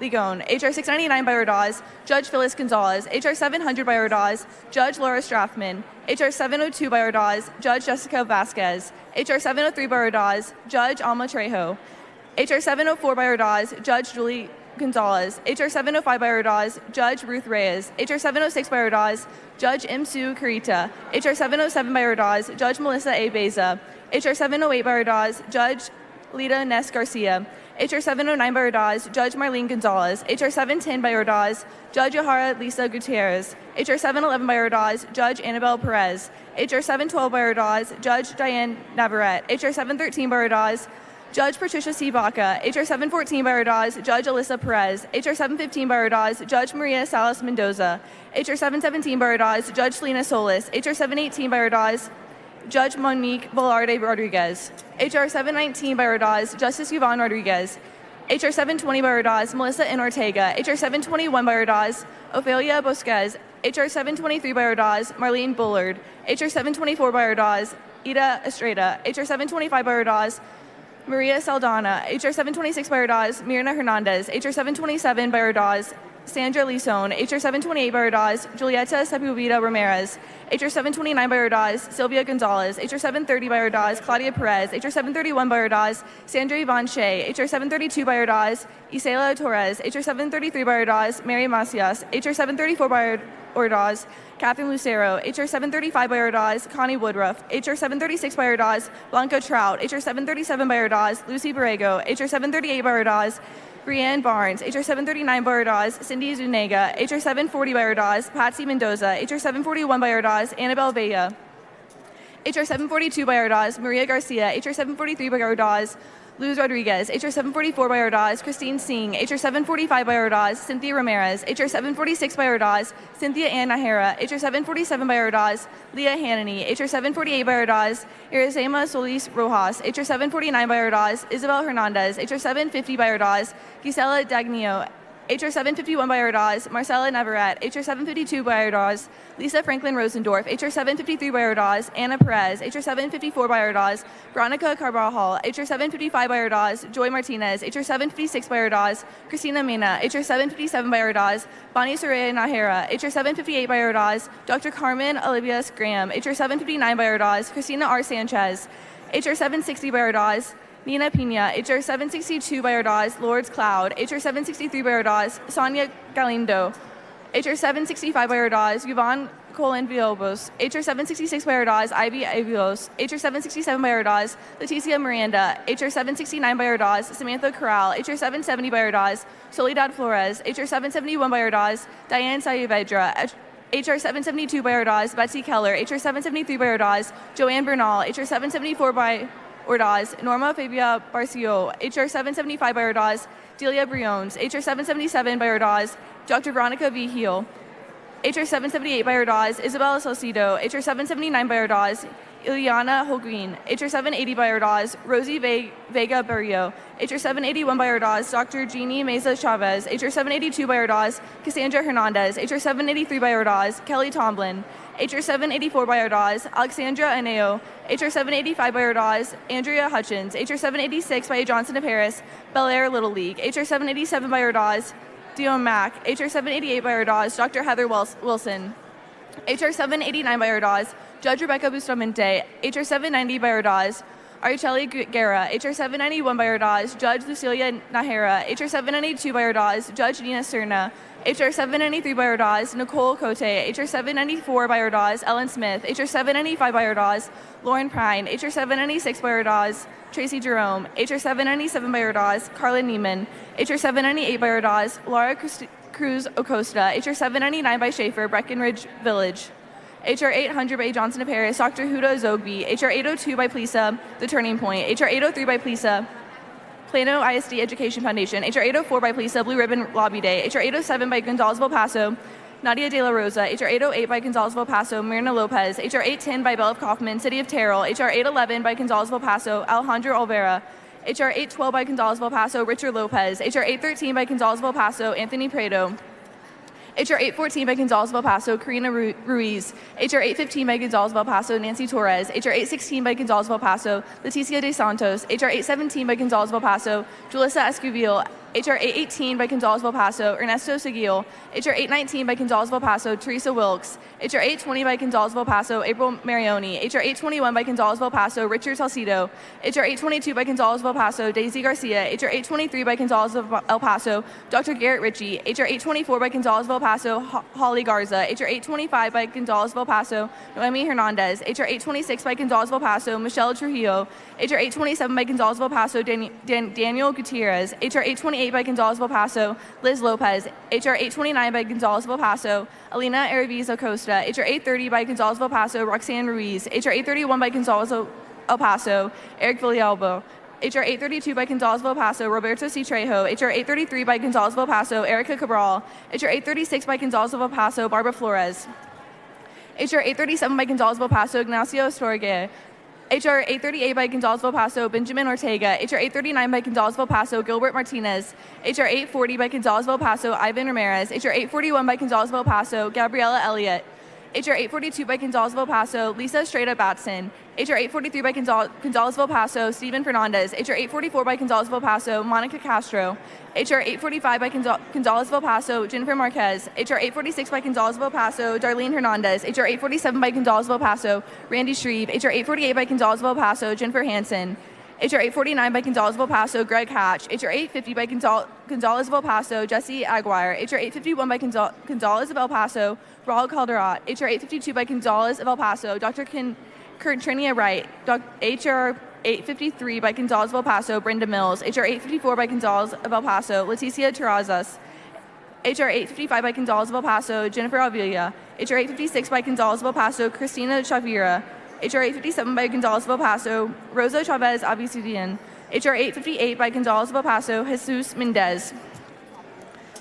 Ligon. HR 699 by Ordaz, Judge Phyllis Gonzalez. HR 700 by Ordaz, Judge Laura Straffman. HR 702 by Ordaz, Judge Jessica Vasquez. HR 703 by Ordaz, Judge Alma Trejo. HR 704 by Ordaz, Judge Julie Gonzalez. HR 705 by Ordaz, Judge Ruth Reyes. HR 706 by Ordaz, Judge Imsu Karita. HR 707 by Ordaz, Judge Melissa A. Beza. HR 708 by Ordaz, Judge Lita Ness Garcia. HR 709 by Ordaz, Judge Marlene Gonzalez. HR 710 by Ordaz, Judge Yohara Lisa Gutierrez. HR 711 by Ordaz, Judge Annabelle Perez. HR 712 by Ordaz, Judge Diane Navarrete. HR 713 by Ordaz, Judge Patricia C. Baca. HR 714 by Ordaz, Judge Alyssa Perez. HR 715 by Ordaz, Judge Maria Salas Mendoza. HR 717 by Ordaz, Judge Selena Solis. HR 718 by Ordaz, Judge Monique Velarde Rodriguez. HR 719 by Ordaz, Justice Yvonne Rodriguez. HR 720 by Ordaz, Melissa N. Ortega. HR 721 by Ordaz, Ophelia Bosquez. HR 723 by Ordaz, Marlene Bullard. HR 724 by Ordaz, Ida Estrada. HR 725 by Ordaz, Maria Saldana. HR 726 by Ordaz, Mirna Hernandez. HR 727 by Ordaz, Sandra Lison. HR 728 by Ordaz, Julieta Sepulveda Ramirez. HR 729 by Ordaz, Sylvia Gonzalez. HR 730 by Ordaz, Claudia Perez. HR 731 by Ordaz, Sandra Yvonne Shea. HR 732 by Ordaz, Isela Torres. HR 733 by Ordaz, Mary Macias. HR 734 by Ordaz, Catherine Lucero. HR 735 by Ordaz, Connie Woodruff. HR 736 by Ordaz, Blanca Trout. HR 737 by Ordaz, Lucy Borrego. HR 738 by Ordaz, Brianne Barnes. HR 739 by Ordaz, Cindy Zuniga. HR 740 by Ordaz, Patsy Mendoza. HR 741 by Ordaz, Annabelle Villa. HR 742 by Ordaz, Maria Garcia. HR 743 by Ordaz, Luz Rodriguez. HR 744 by Ordaz, Christine Singh. HR 745 by Ordaz, Cynthia Ramirez. HR 746 by Ordaz, Cynthia Ann Nahara. HR 747 by Ordaz, Leah Hannany. HR 748 by Ordaz, Irizema Solis Rojas. HR 749 by Ordaz, Isabel Hernandez. HR 750 by Ordaz, Gisela Dagnio. HR 751 by Ordaz, Marcela Navarrete. HR 752 by Ordaz, Lisa Franklin Rosendorf. HR 753 by Ordaz, Anna Perez. HR 754 by Ordaz, Veronica Carbajal. HR 755 by Ordaz, Joy Martinez. HR 756 by Ordaz, Christina Mena. HR 757 by Ordaz, Bonnie Soraya Nahara. HR 758 by Ordaz, Dr. Carmen Olivia Graham. HR 759 by Ordaz, Christina R. Sanchez. HR 760 by Ordaz, Nina Pina. HR 762 by Ordaz, Lourdes Cloud. HR 763 by Ordaz, Sonia Galindo. HR 765 by Ordaz, Yvonne Colin Villalobos. HR 766 by Ordaz, Ivy Avilos. HR 767 by Ordaz, Leticia Miranda. HR 769 by Ordaz, Samantha Corral. HR 770 by Ordaz, Soledad Flores. HR 771 by Ordaz, Diane Saavedra. HR 772 by Ordaz, Betsy Keller. HR 773 by Ordaz, Joanne Bernal. HR 774 by Ordaz, Norma Fabia Barcio. HR 775 by Ordaz, Delia Briones. HR 777 by Ordaz, Dr. Veronica V. Heel. HR 778 by Ordaz, Isabella Salcido. HR 779 by Ordaz, Ileana Holguin. HR 780 by Ordaz, Rosie Vega Barrio. HR 781 by Ordaz, Dr. Jeannie Meza Chavez. HR 782 by Ordaz, Cassandra Hernandez. HR 783 by Ordaz, Kelly Tomlin. HR 784 by Ordaz, Alexandra Aneo. HR 785 by Ordaz, Andrea Hutchins. HR 786 by Johnson of Harris, Bel Air Little League. HR 787 by Ordaz, Dion Mack. HR 788 by Ordaz, Dr. Heather Wilson. HR 789 by Ordaz, Judge Rebecca Bustamante. HR 790 by Ordaz, Araceli Guerra. HR 791 by Ordaz, Judge Lucilia Nahara. HR 792 by Ordaz, Judge Nina Serna. HR 793 by Ordaz, Nicole Cote. HR 794 by Ordaz, Ellen Smith. HR 795 by Ordaz, Lauren Prine. HR 796 by Ordaz, Tracy Jerome. HR 797 by Ordaz, Carlin Neiman. HR 798 by Ordaz, Laura Cruz Acosta. HR 799 by Schaefer, Breckenridge Village. HR 800 by Johnson of Harris, Dr. Huda Zogby. HR 802 by Plisa, The Turning Point. HR 803 by Plisa, Plano ISD Education Foundation. HR 804 by Plisa, Blue Ribbon Lobby Day. HR 807 by Gonzales of El Paso, Nadia De La Rosa. HR 808 by Gonzales of El Paso, Myrna Lopez. HR 810 by Belle of Kaufman, City of Terrell. HR 811 by Gonzales of El Paso, Alejandro Olvera. HR 812 by Gonzales of El Paso, Richard Lopez. HR 813 by Gonzales of El Paso, Anthony Prado. HR 814 by Gonzales of El Paso, Karina Ruiz. HR 815 by Gonzales of El Paso, Nancy Torres. HR 816 by Gonzales of El Paso, Leticia De Santos. HR 817 by Gonzales of El Paso, Julissa Esquivel. HR 818 by Gonzales of El Paso, Ernesto Seguil. HR 819 by Gonzales of El Paso, Teresa Wilkes. HR 820 by Gonzales of El Paso, April Marioni. HR 821 by Gonzales of El Paso, Richard Salcido. HR 822 by Gonzales of El Paso, Daisy Garcia. HR 823 by Gonzales of El Paso, Dr. Garrett Ritchie. HR 824 by Gonzales of El Paso, Holly Garza. HR 825 by Gonzales of El Paso, Noemi Hernandez. HR 826 by Gonzales of El Paso, Michelle Trujillo. HR 827 by Gonzales of El Paso, Daniel Gutierrez. HR 828 by Gonzales of El Paso, Liz Lopez. HR 829 by Gonzales of El Paso, Alina Araviz Acosta. HR 830 by Gonzales of El Paso, Roxanne Ruiz. HR 831 by Gonzales of El Paso, Eric Villalba. HR 832 by Gonzales of El Paso, Roberto C. Trejo. HR 833 by Gonzales of El Paso, Erica Cabral. HR 836 by Gonzales of El Paso, Barbara Flores. HR 837 by Gonzales of El Paso, Ignacio Storge. HR 838 by Gonzales of El Paso, Benjamin Ortega. HR 839 by Gonzales of El Paso, Gilbert Martinez. HR 840 by Gonzales of El Paso, Ivan Ramirez. HR 841 by Gonzales of El Paso, Gabriela Elliott. HR 842 by Gonzales of El Paso, Lisa Strada Batson. HR 843 by Gonzales of El Paso, Stephen Fernandez. HR 844 by Gonzales of El Paso, Monica Castro. HR 845 by Gonzales of El Paso, Jennifer Marquez. HR 846 by Gonzales of El Paso, Darlene Hernandez. HR 847 by Gonzales of El Paso, Randy Shreve. HR 848 by Gonzales of El Paso, Jennifer Hansen. HR 849 by Gonzales of El Paso, Greg Hatch. HR 850 by Gonzales of El Paso, Jesse Aguirre. HR 851 by Gonzales of El Paso, Raul Calderat. HR 852 by Gonzales of El Paso, Dr. Trinia Wright. HR 853 by Gonzales of El Paso, Brenda Mills. HR 854 by Gonzales of El Paso, Leticia Terrazas. HR 855 by Gonzales of El Paso, Jennifer Avila. HR 856 by Gonzales of El Paso, Christina Chavira. HR 857 by Gonzales of El Paso, Rosa Chavez Abisidian. HR 858 by Gonzales of El Paso, Jesus Mendez.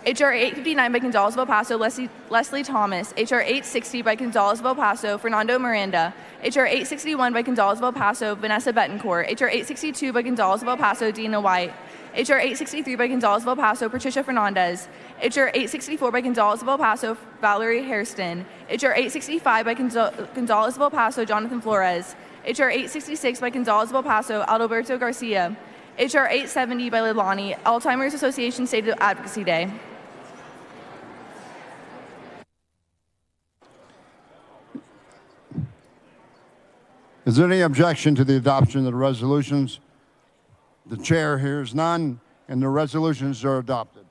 HR 859 by Gonzales of El Paso, Leslie Thomas. HR 860 by Gonzales of El Paso, Fernando Miranda. HR 861 by Gonzales of El Paso, Vanessa Betancourt. HR 862 by Gonzales of El Paso, Dina White. HR 863 by Gonzales of El Paso, Patricia Fernandez. HR 864 by Gonzales of El Paso, Valerie Hairston. HR 865 by Gonzales of El Paso, Jonathan Flores. HR 866 by Gonzales of El Paso, Adalberto Garcia. HR 870 by Leilani, Alzheimer's Association State Advocacy Day. Is there any objection to the adoption of the resolutions? The chair hears none, and the resolutions are adopted.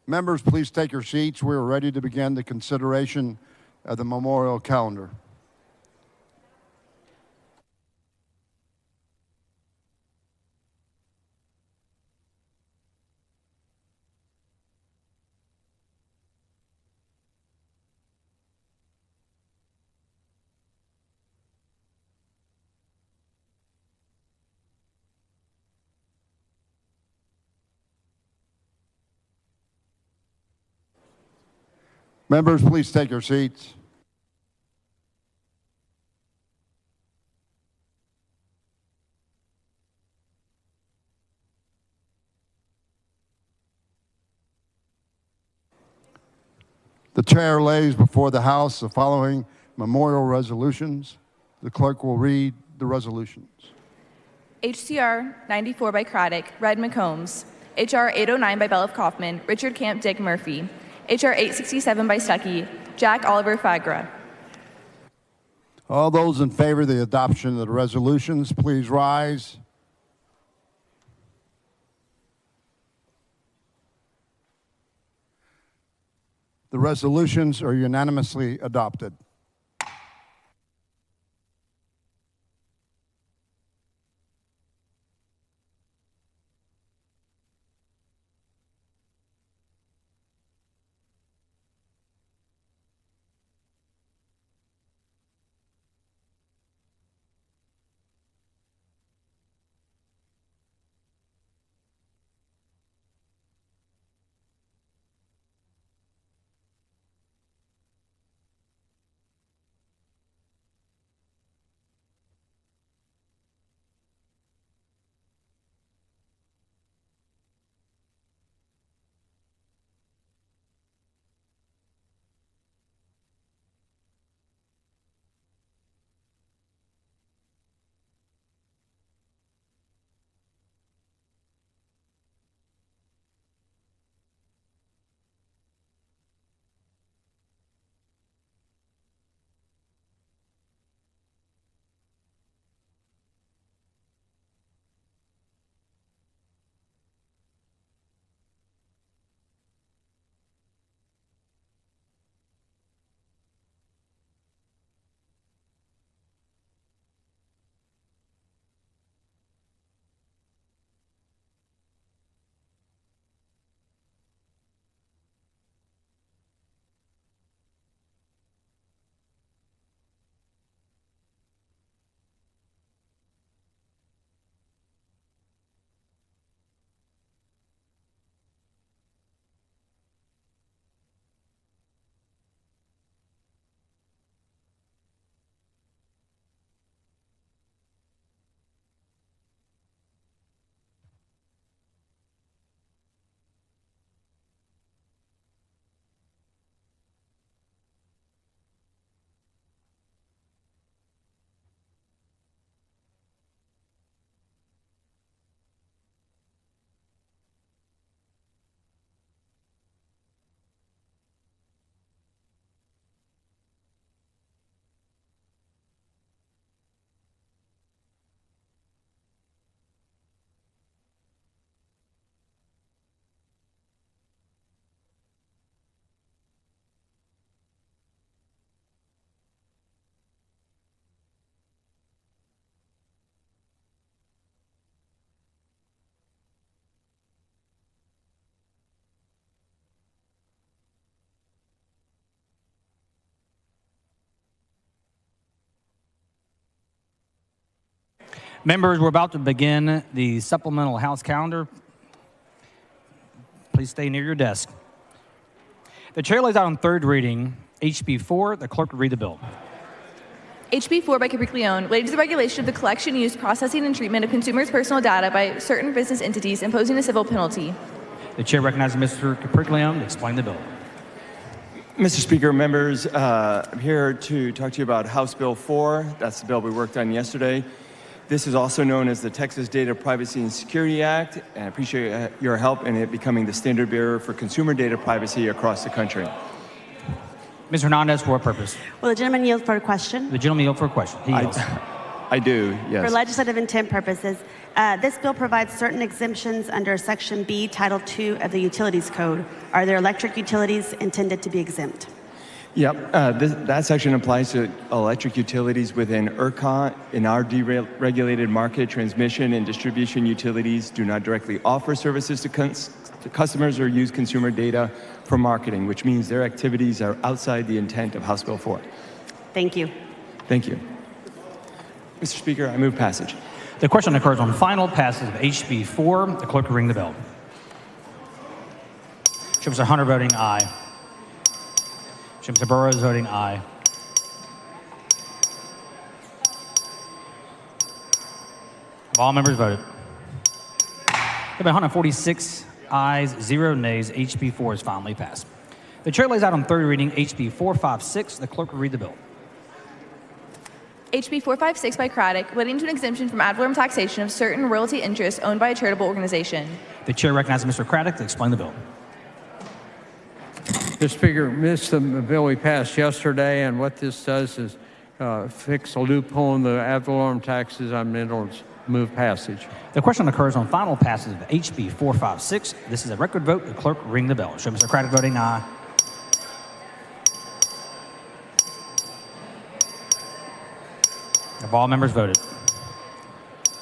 Members, please take your seats. We are ready to begin the consideration of the memorial calendar. Members, please take your seats. The chair lays before the House the following memorial resolutions. The clerk will read the resolutions. HCR 94 by Craddock, Red McCombs. HR 809 by Belloff Kaufman, Richard Camp Dick Murphy. HR 867 by Stuckey, Jack Oliver Fagra. All those in favor of the adoption of the resolutions, please rise. The resolutions are unanimously adopted. Members, we're about to begin the supplemental House calendar. Please stay near your desk. The chair lays out on third reading HB 4. The clerk will read the bill. HB 4 by Capriglione, related to the regulation of the collection, use, processing, and treatment of consumers' personal data by certain business entities, imposing a civil penalty. The chair recognizes Mr. Capriglione to explain the bill. Mr. Speaker, members, I'm here to talk to you about House Bill 4. That's the bill we worked on yesterday. This is also known as the Texas Data Privacy and Security Act, and I appreciate your help in it becoming the standard bearer for consumer data privacy across the country. Ms. Hernandez, for what purpose? Will the gentleman yield for a question? The gentleman yield for a question. He yields. I do, yes. For legislative intent purposes, this bill provides certain exemptions under Section B, Title II of the Utilities Code. Are there electric utilities intended to be exempt? Yep, that section applies to electric utilities within ERCOT. In our deregulated market, transmission and distribution utilities do not directly offer services to customers or use consumer data for marketing, which means their activities are outside the intent of House Bill 4. Thank you. Thank you. Mr. Speaker, I move passage. The question occurs on final passage of HB 4. The clerk will ring the bell. Show Mr. Hunter voting aye. Show Mr. Burrows voting aye. Have all members voted? There have been 146 ayes, 0 nays. HB 4 is finally passed. The chair lays out on third reading HB 456. The clerk will read the bill. HB 456 by Craddock, relating to an exemption from ad valorem taxation of certain royalty interests owned by a charitable organization. The chair recognizes Mr. Craddock to explain the bill. Mr. Speaker, this is the bill we passed yesterday, and what this does is fix a loophole in the ad valorem taxes. I'm going to move passage. The question occurs on final passage of HB 456. This is a record vote. The clerk will ring the bell. Show Mr. Craddock voting aye. Have all members voted?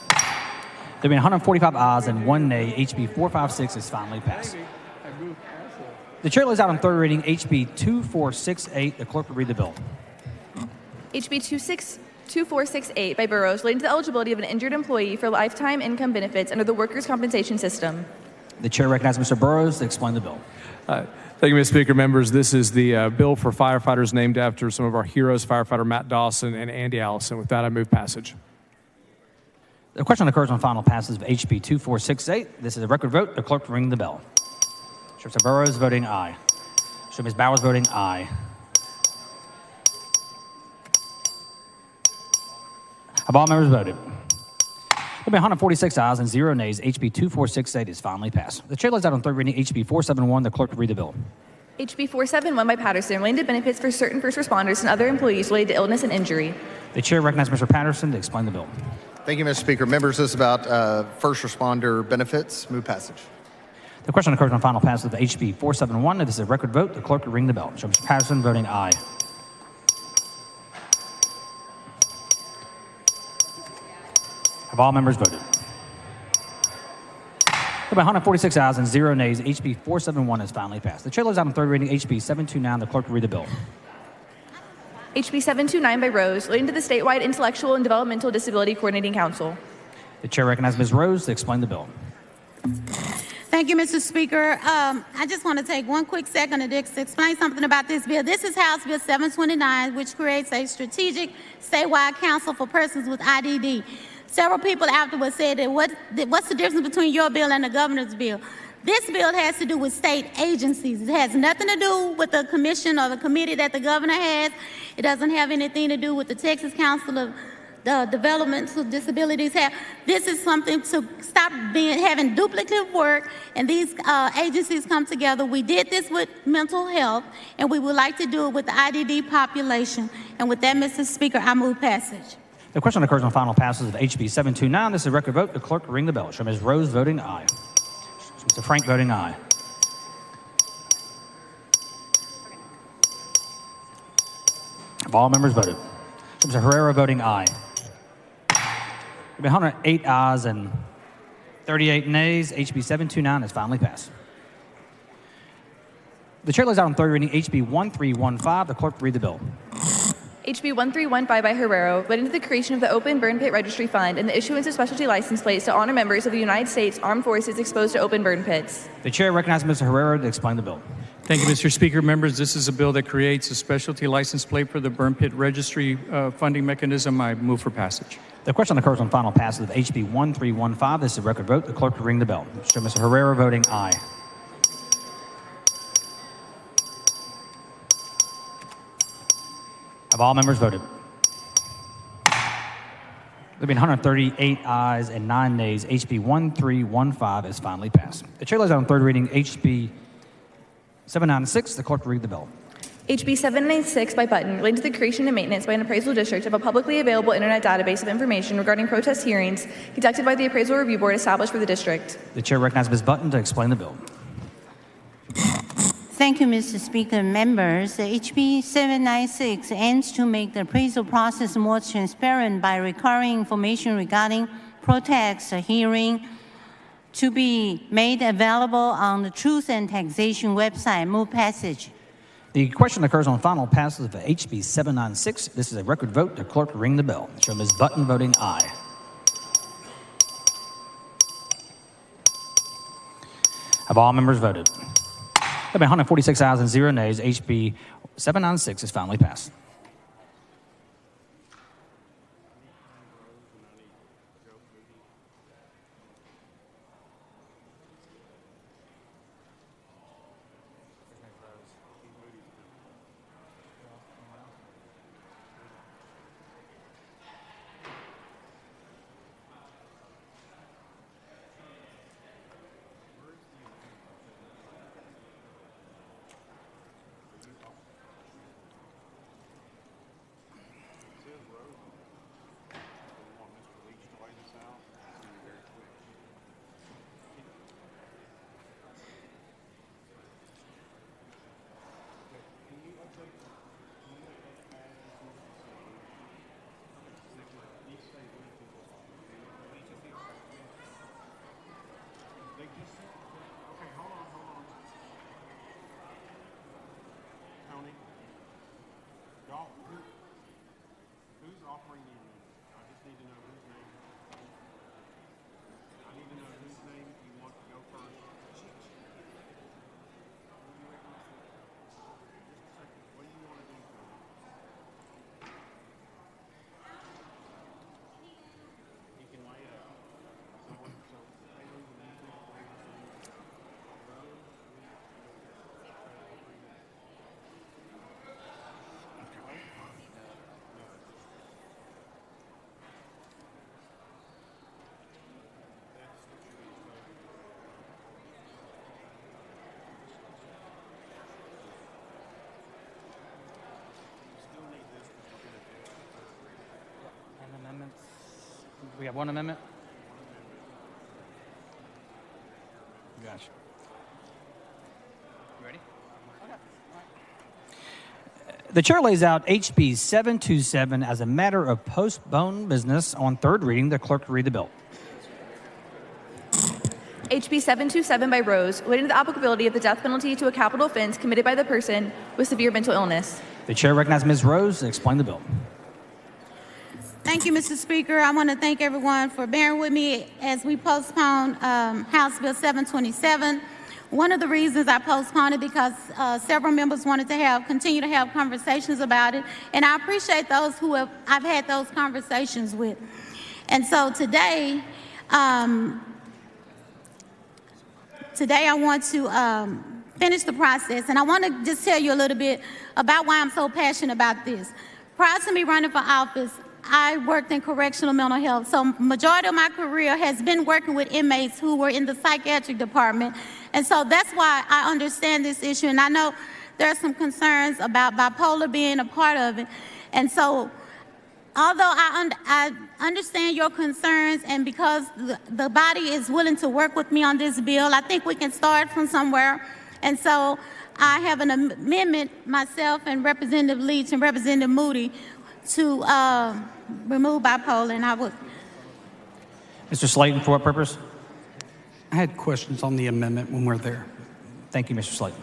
There have been 145 ayes and 1 nay. HB 456 is finally passed. The chair lays out on third reading HB 2468. The clerk will read the bill. HB 2468 by Burrows, relating to the eligibility of an injured employee for lifetime income benefits under the workers' compensation system. The chair recognizes Mr. Burrows to explain the bill. Thank you, Mr. Speaker. Members, this is the bill for firefighters named after some of our heroes, firefighter Matt Dawson and Andy Allison. With that, I move passage. The question occurs on final passage of HB 2468. This is a record vote. The clerk will ring the bell. Show Mr. Burrows voting aye. Show Ms. Bowers voting aye. Have all members voted? There have been 146 ayes and 0 nays. HB 2468 is finally passed. The chair lays out on third reading HB 471. The clerk will read the bill. HB 471 by Patterson, relating to benefits for certain first responders and other employees related to illness and injury. The chair recognizes Mr. Patterson to explain the bill. Thank you, Mr. Speaker. Members, this is about first responder benefits. Move passage. The question occurs on final passage of HB 471. This is a record vote. The clerk will ring the bell. Show Mr. Patterson voting aye. Have all members voted? There have been 146 ayes and 0 nays. HB 471 is finally passed. The chair lays out on third reading HB 729. The clerk will read the bill. HB 729 by Rose, relating to the statewide Intellectual and Developmental Disability Coordinating Council. The chair recognizes Ms. Rose to explain the bill. Thank you, Mr. Speaker. I just want to take one quick second to explain something about this bill. This is House Bill 729, which creates a strategic statewide council for persons with IDD. Several people afterwards said that what's the difference between your bill and the governor's bill? This bill has to do with state agencies. It has nothing to do with the commission or the committee that the governor has. It doesn't have anything to do with the Texas Council of Developmental Disabilities. This is something to stop having duplicative work, and these agencies come together. We did this with mental health, and we would like to do it with the IDD population. And with that, Mr. Speaker, I move passage. The question occurs on final passage of HB 729. This is a record vote. The clerk will ring the bell. Show Ms. Rose voting aye. Mr. Frank voting aye. Have all members voted? Mr. Herrera voting aye. There have been 108 ayes and 38 nays. HB 729 is finally passed. The chair lays out on third reading HB 1315. The clerk will read the bill. HB 1315 by Herrero, relating to the creation of the Open Burn Pit Registry Fund and the issuance of specialty license plates to honor members of the United States Armed Forces exposed to open burn pits. The chair recognizes Mr. Herrero to explain the bill. Thank you, Mr. Speaker. Members, this is a bill that creates a specialty license plate for the Burn Pit Registry funding mechanism. I move for passage. The question occurs on final passage of HB 1315. This is a record vote. The clerk will ring the bell. Show Mr. Herrera voting aye. Have all members voted? There have been 138 ayes and 9 nays. HB 1315 is finally passed. The chair lays out on third reading HB 796. The clerk will read the bill. HB 796 by Button, relating to the creation and maintenance by an appraisal district of a publicly available internet database of information regarding protest hearings conducted by the Appraisal Review Board established for the district. The chair recognizes Ms. Button to explain the bill. Thank you, Mr. Speaker. Members, HB 796 aims to make the appraisal process more transparent by requiring information regarding protest hearing to be made available on the Truth and Taxation website. Move passage. The question occurs on final passage of HB 796. This is a record vote. The clerk will ring the bell. Show Ms. Button voting aye. Have all members voted? There have been 146 ayes and 0 nays. HB 796 is finally passed. Who's offering the amendment? I just need to know whose name. I need to know whose name you want to go first. Just a second. What do you want to do? You can lay it out. So Haley, when you think of We have one amendment? Gotcha. You ready? The chair lays out HB 727 as a matter of postponed business on third reading. The clerk will read the bill. HB 727 by Rose, relating to the applicability of the death penalty to a capital offense committed by the person with severe mental illness. The chair recognizes Ms. Rose to explain the bill. Thank you, Mr. Speaker. I want to thank everyone for bearing with me as we postpone House Bill 727. One of the reasons I postponed it because several members wanted to continue to have conversations about it, and I appreciate those who I've had those conversations with. And so today I want to finish the process, and I want to just tell you a little bit about why I'm so passionate about this. Prior to me running for office, I worked in correctional mental health, so majority of my career has been working with inmates who were in the psychiatric department, and so that's why I understand this issue, and I know there are some concerns about bipolar being a part of it, and so although I understand your concerns, and because the body is willing to work with me on this bill, I think we can start from somewhere, and so I have an amendment, myself and Representative Leach and Representative Moody, to remove bipolar, and I would. Mr. Slayton, for what purpose? I had questions on the amendment when we're there. Thank you, Mr. Slayton.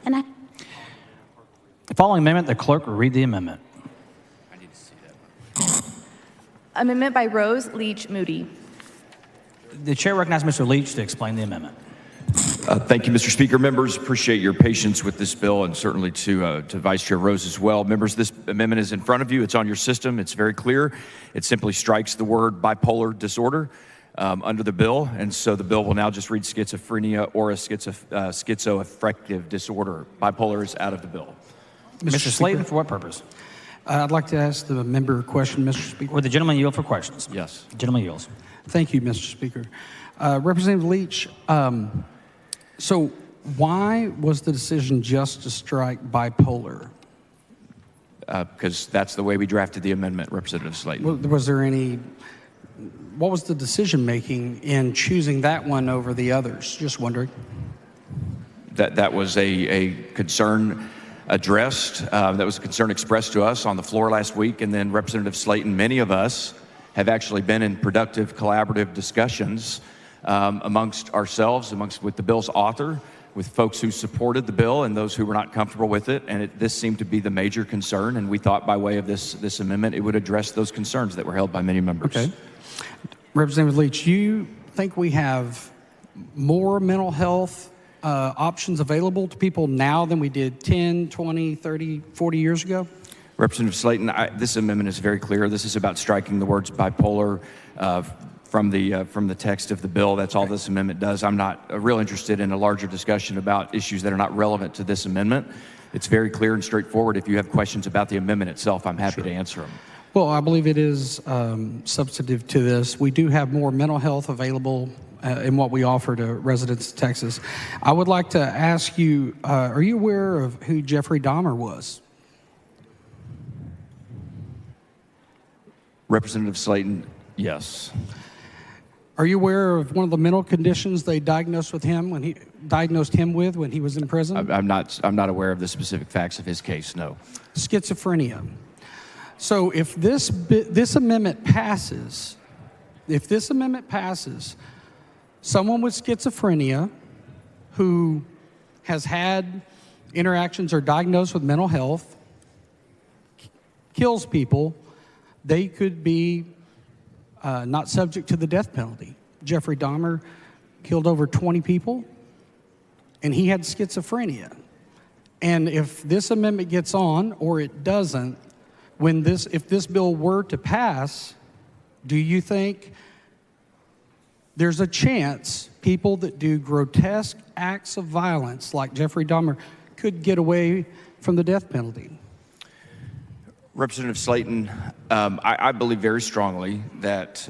And The following amendment, the clerk will read the amendment. Amendment by Rose, Leach, Moody. The chair recognizes Mr. Leach to explain the amendment. Thank you, Mr. Speaker. Members, appreciate your patience with this bill, and certainly to Vice Chair Rose as well. Members, this amendment is in front of you. It's on your system. It's very clear. It simply strikes the word bipolar disorder under the bill, and so the bill will now just read schizophrenia or a schizoaffective disorder. Bipolar is out of the bill. Mr. Slayton, for what purpose? I'd like to ask the member a question, Mr. Speaker. Would the gentleman yield for questions? Yes. The gentleman yields. Thank you, Mr. Speaker. Representative Leach, so why was the decision just to strike bipolar? Because that's the way we drafted the amendment, Representative Slayton. Was there any, what was the decision-making in choosing that one over the others? Just wondering. That was a concern addressed, that was a concern expressed to us on the floor last week, and then Representative Slayton, many of us have actually been in productive, collaborative discussions amongst ourselves, with the bill's author, with folks who supported the bill and those who were not comfortable with it, and this seemed to be the major concern, and we thought by way of this amendment it would address those concerns that were held by many members. Okay. Representative Leach, you think we have more mental health options available to people now than we did 10, 20, 30, 40 years ago? Representative Slayton, this amendment is very clear. This is about striking the words bipolar from the text of the bill. That's all this amendment does. I'm not real interested in a larger discussion about issues that are not relevant to this amendment. It's very clear and straightforward. If you have questions about the amendment itself, I'm happy to answer them. Well, I believe it is substantive to this. We do have more mental health available in what we offer to residents of Texas. I would like to ask you, are you aware of who Jeffrey Dahmer was? Representative Slayton, yes. Are you aware of one of the mental conditions they diagnosed him with when he was in prison? I'm not aware of the specific facts of his case, no. Schizophrenia. So if this amendment passes, someone with schizophrenia who has had interactions or diagnosed with mental health, kills people, they could be not subject to the death penalty. Jeffrey Dahmer killed over 20 people, and he had schizophrenia. And if this amendment gets on, or it doesn't, if this bill were to pass, do you think there's a chance people that do grotesque acts of violence like Jeffrey Dahmer could get away from the death penalty? Representative Slayton, I believe very strongly that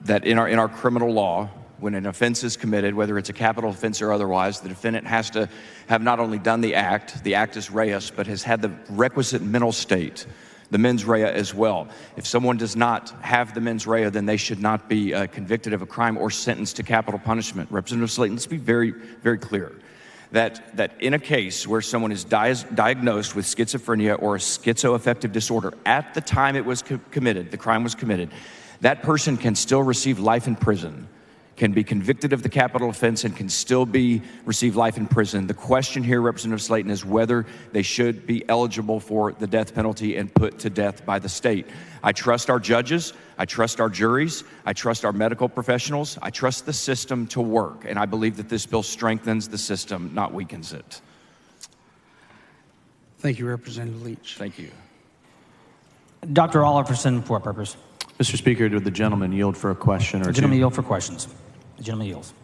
that in our criminal law, when an offense is committed, whether it's a capital offense or otherwise, the defendant has to have not only done the actus reus, but has had the requisite mental state, the mens rea as well. If someone does not have the mens rea, then they should not be convicted of a crime or sentenced to capital punishment. Representative Slayton, let's be very, very clear. That in a case where someone is diagnosed with schizophrenia or a schizoaffective disorder, at the time it was committed, the crime was committed, that person can still receive life in prison, can be convicted of the capital offense, and can still receive life in prison. The question here, Representative Slayton, is whether they should be eligible for the death penalty and put to death by the state. I trust our judges, I trust our juries, I trust our medical professionals, I trust the system to work, and I believe that this bill strengthens the system, not weakens it. Thank you, Representative Leach. Thank you. Dr. Oliverson, for what purpose? Mr. Speaker, did the gentleman yield for a question or two? The gentleman yield for questions. The gentleman yields.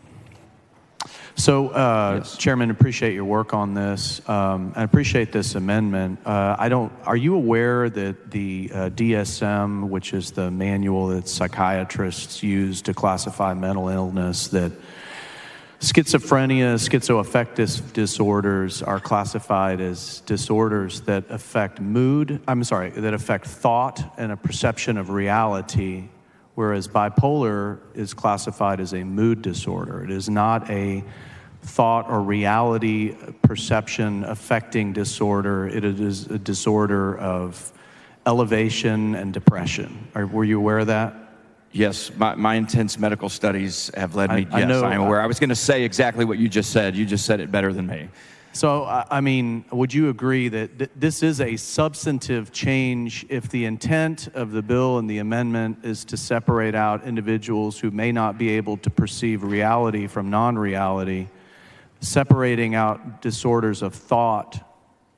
So, Yes. Chairman, appreciate your work on this. I appreciate this amendment. Are you aware that the DSM, which is the manual that psychiatrists use to classify mental illness, that schizophrenia, schizoaffective disorders are classified as disorders that affect that affect thought and a perception of reality, whereas bipolar is classified as a mood disorder. It is not a thought or reality perception affecting disorder. It is a disorder of elevation and depression. Were you aware of that? Yes, my intense medical studies have led me, I know, I'm aware. I was going to say exactly what you just said. You just said it better than me. So, I mean, would you agree that this is a substantive change if the intent of the bill and the amendment is to separate out individuals who may not be able to perceive reality from non-reality, separating out disorders of thought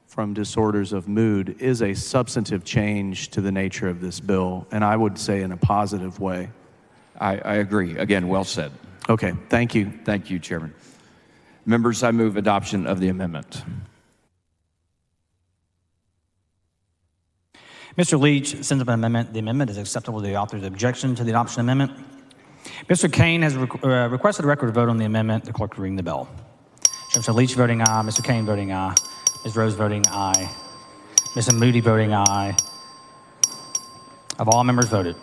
from disorders of mood is a substantive change to the nature of this bill, and I would say in a positive way. I agree. Again, well said. Okay, thank you. Thank you, Chairman. Members, I move adoption of the amendment. Mr. Leach sends up an amendment. The amendment is acceptable to the author's objection to the adoption amendment. Mr. Kane has requested a record vote on the amendment. The clerk will ring the bell. Mr. Leach voting aye. Mr. Kane voting aye. Ms. Rose voting aye. Mr. Moody voting aye. Have all members voted?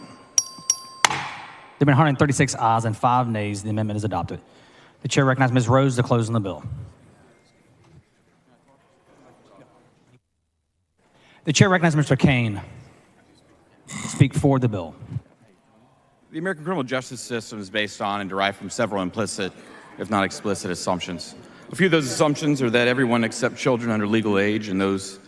There have been 136 ayes and 5 nays. The amendment is adopted. The chair recognizes Ms. Rose to close on the bill. The chair recognizes Mr. Kane to speak for the bill. The American criminal justice system is based on and derived from several implicit, if not explicit, assumptions. A few of those assumptions are that everyone except children under legal age and those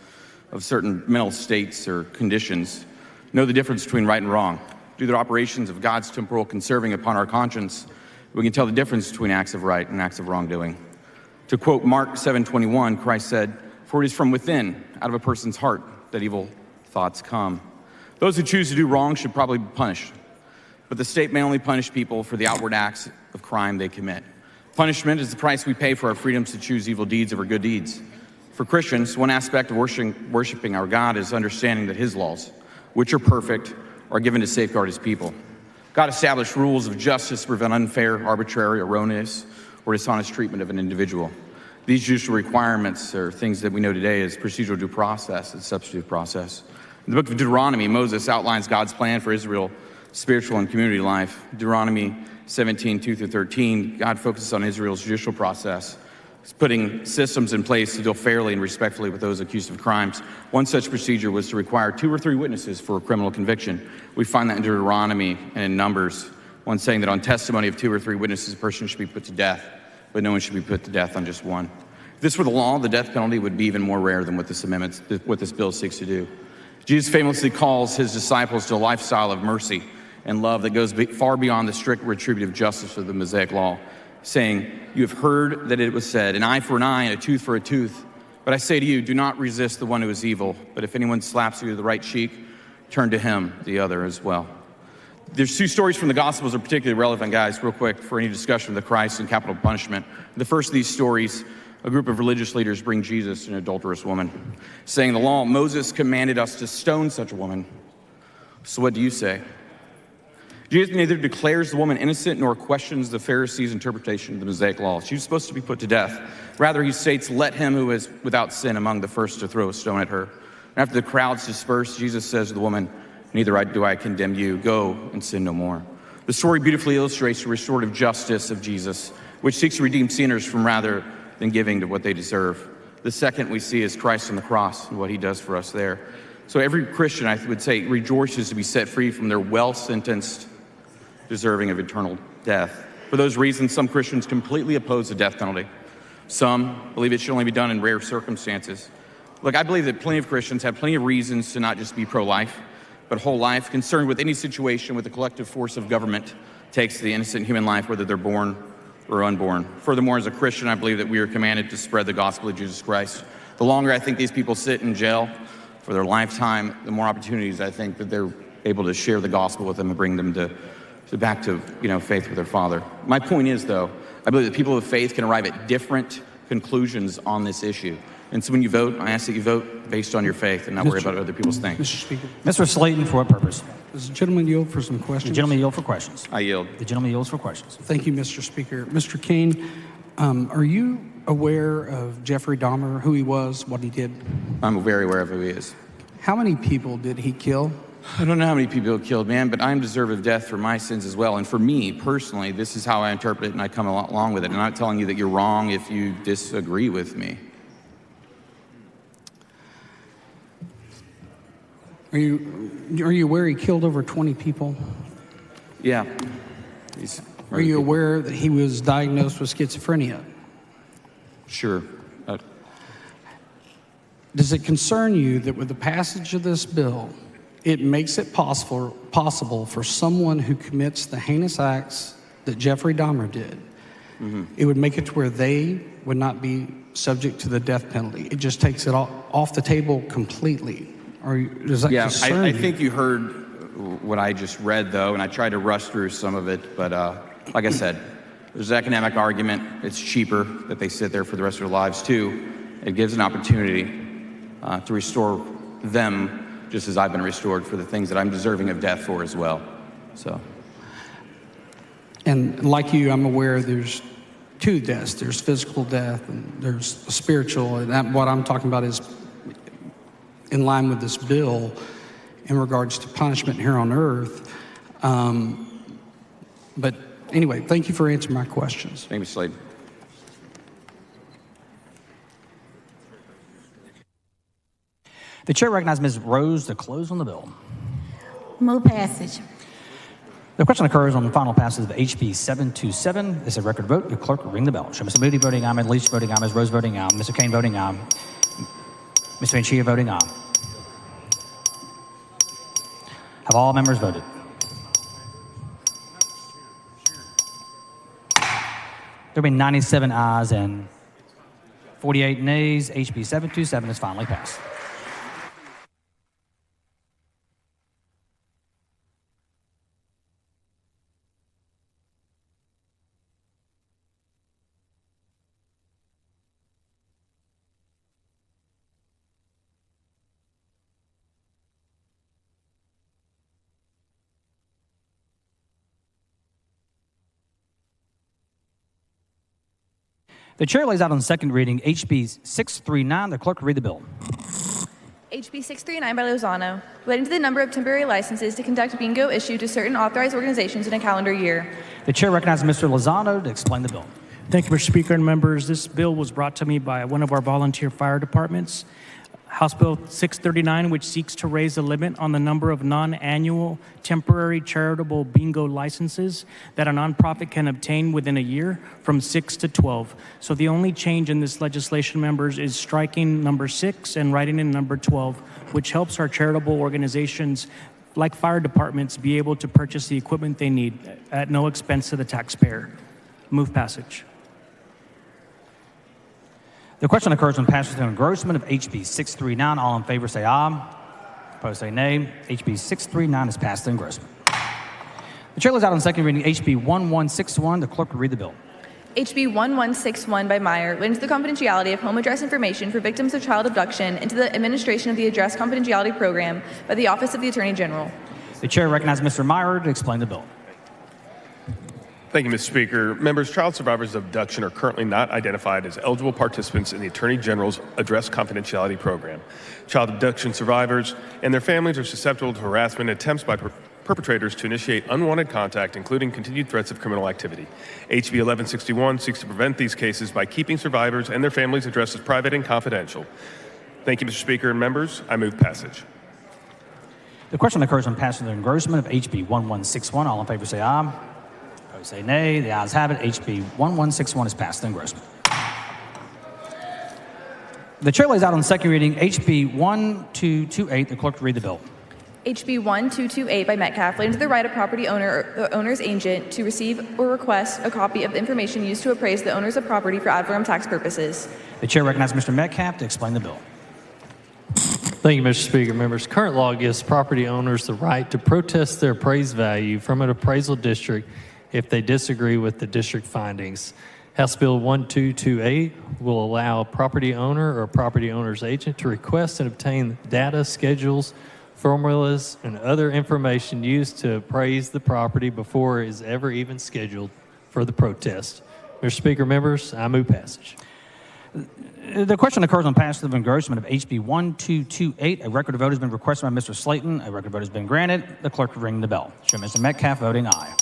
of certain mental states or conditions know the difference between right and wrong. Through their operations of God's temporal conserving upon our conscience, We can tell the difference between acts of right and acts of wrongdoing. To quote Mark 7:21, Christ said, "For it is from within, out of a person's heart, that evil thoughts come." Those who choose to do wrong should probably be punished, but the state may only punish people for the outward acts of crime they commit. Punishment is the price we pay for our freedoms to choose evil deeds over good deeds. For Christians, one aspect of worshiping our God is understanding that his laws, which are perfect, are given to safeguard his people. God established rules of justice to prevent unfair, arbitrary, erroneous, or dishonest treatment of an individual. These judicial requirements are things that we know today as procedural due process and substantive process. In the book of Deuteronomy, Moses outlines God's plan for Israel's spiritual and community life. Deuteronomy 17:2-13, God focuses on Israel's judicial process. He's putting systems in place to deal fairly and respectfully with those accused of crimes. One such procedure was to require 2 or 3 witnesses for a criminal conviction. We find that in Deuteronomy and in Numbers, one saying that on testimony of 2 or 3 witnesses, a person should be put to death, but no one should be put to death on just one. If this were the law, the death penalty would be even more rare than what this bill seeks to do. Jesus famously calls his disciples to a lifestyle of mercy and love that goes far beyond the strict retributive justice of the Mosaic law, saying, "You have heard that it was said, an eye for an eye and a tooth for a tooth. But I say to you, do not resist the one who is evil. But if anyone slaps you to the right cheek, turn to him the other as well." There's 2 stories from the Gospels that are particularly relevant, guys, real quick, for any discussion of the Christ and capital punishment. The first of these stories, a group of religious leaders bring Jesus an adulterous woman, saying, "The law, Moses commanded us to stone such a woman. So what do you say?" Jesus neither declares the woman innocent nor questions the Pharisees' interpretation of the Mosaic law. She was supposed to be put to death. Rather, he states, "Let him who is without sin among the first to throw a stone at her." And after the crowds disperse, Jesus says to the woman, "Neither do I condemn you. Go and sin no more." The story beautifully illustrates the restorative justice of Jesus, which seeks to redeem sinners from rather than giving to what they deserve. The second we see is Christ on the cross and what he does for us there. So every Christian, I would say, rejoices to be set free from their well-sentenced, deserving of eternal death. For those reasons, some Christians completely oppose the death penalty. Some believe it should only be done in rare circumstances. Look, I believe that plenty of Christians have plenty of reasons to not just be pro-life, but whole life, concerned with any situation with the collective force of government takes the innocent human life, whether they're born or unborn. Furthermore, as a Christian, I believe that we are commanded to spread the gospel of Jesus Christ. The longer I think these people sit in jail for their lifetime, the more opportunities I think that they're able to share the gospel with them and bring them back to faith with their Father. My point is, though, I believe that people of faith can arrive at different conclusions on this issue. And so when you vote, I ask that you vote based on your faith and not worry about what other people's think. Mr. Speaker. Mr. Slayton, for what purpose? Does the gentleman yield for some questions? The gentleman yield for questions. I yield. The gentleman yields for questions. Thank you, Mr. Speaker. Mr. Kane, are you aware of Jeffrey Dahmer, who he was, what he did? I'm very aware of who he is. How many people did he kill? I don't know how many people he killed, man, but I'm deserving of death for my sins as well. And for me, personally, this is how I interpret it, and I come along with it. And I'm not telling you that you're wrong if you disagree with me. Are you aware he killed over 20 people? Yeah. Are you aware that he was diagnosed with schizophrenia? Sure. Does it concern you that with the passage of this bill, it makes it possible for someone who commits the heinous acts that Jeffrey Dahmer did, it would make it to where they would not be subject to the death penalty? It just takes it off the table completely. Or does that concern I you? think you heard what I just read, though, and I tried to rush through some of it. But like I said, there's an economic argument. It's cheaper that they sit there for the rest of their lives, too. It gives an opportunity to restore them just as I've been restored for the things that I'm deserving of death for as well. So. And like you, I'm aware there's 2 deaths. There's physical death and there's spiritual. And what I'm talking about is in line with this bill in regards to punishment here on earth. But anyway, thank you for answering my questions. Thank you, Slade. The chair recognizes Ms. Rose to close on the bill. Move passage. The question occurs on the final passage of HB 727. It's a record vote. Your clerk will ring the bell. Show Mr. Moody voting aye, Ms. Leach voting aye, Ms. Rose voting aye, Mr. Kane voting aye, Mr. Manchia voting aye. Have all members voted? There being 97 ayes and 48 nays, HB 727 is finally passed. The chair lays out on second reading HB 639. The clerk will read the bill. HB 639 by Lozano, relating to the number of temporary licenses to conduct bingo issued to certain authorized organizations in a calendar year. The chair recognizes Mr. Lozano to explain the bill. Thank you, Mr. Speaker and members. This bill was brought to me by one of our volunteer fire departments, House Bill 639, which seeks to raise the limit on the number of non-annual temporary charitable bingo licenses that a nonprofit can obtain within a year from 6 to 12. So the only change in this legislation, members, is striking number 6 and writing in number 12, which helps our charitable organizations like fire departments be able to purchase the equipment they need at no expense to the taxpayer. Move passage. The question occurs when passage through engrossment of HB 639. All in favor say aye. Opposed say nay. HB 639 is passed through engrossment. The chair lays out on second reading HB 1161. The clerk will read the bill. HB 1161 by Meyer, relating to the confidentiality of home address information for victims of child abduction and to the administration of the Address Confidentiality Program by the Office of the Attorney General. The chair recognizes Mr. Meyer to explain the bill. Thank you, Mr. Speaker. Members, child survivors of abduction are currently not identified as eligible participants in the Attorney General's Address Confidentiality Program. Child abduction survivors and their families are susceptible to harassment and attempts by perpetrators to initiate unwanted contact, including continued threats of criminal activity. HB 1161 seeks to prevent these cases by keeping survivors and their families' addresses private and confidential. Thank you, Mr. Speaker and members. I move passage. The question occurs on passage through engrossment of HB 1161. All in favor say aye. Opposed say nay. The ayes have it. HB 1161 is passed through engrossment. The chair lays out on second reading HB 1228. The clerk will read the bill. HB 1228 by Metcalf, relating to the right of property owner or the owner's agent to receive or request a copy of the information used to appraise the owners of property for ad valorem tax purposes. The chair recognizes Mr. Metcalf to explain the bill. Thank you, Mr. Speaker. Members, current law gives property owners the right to protest their appraised value from an appraisal district if they disagree with the district findings. House Bill 1228 will allow a property owner or a property owner's agent to request and obtain data, schedules, formulas, and other information used to appraise the property before it is ever even scheduled for the protest. Mr. Speaker, members, I move passage. The question occurs on passage of engrossment of HB 1228. A record of vote has been requested by Mr. Slayton. A record of vote has been granted. The clerk will ring the bell. Show Mr. Metcalf voting aye.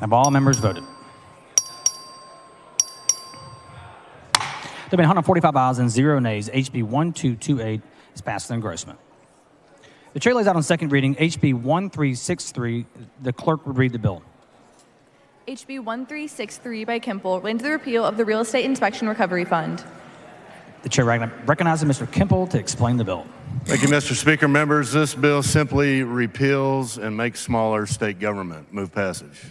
Have all members voted? There have been 145 ayes and 0 nays. HB 1228 is passed through engrossment. The chair lays out on second reading HB 1363. The clerk will read the bill. HB 1363 by Kemple, relating to the repeal of the Real Estate Inspection Recovery Fund. The chair recognizes Mr. Kemple to explain the bill. Thank you, Mr. Speaker. Members, this bill simply repeals and makes smaller state government. Move passage.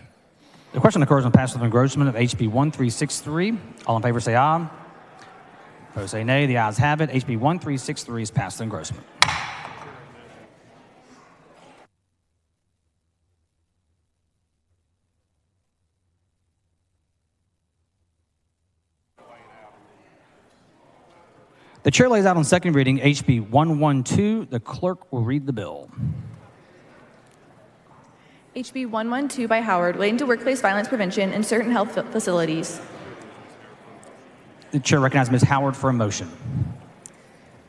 The question occurs on passage of engrossment of HB 1363. All in favor say aye. Opposed say nay. The ayes have it. HB 1363 is passed through engrossment. The chair lays out on second reading HB 112. The clerk will read the bill. HB 112 by Howard, relating to workplace violence prevention in certain health facilities. The chair recognizes Ms. Howard for a motion.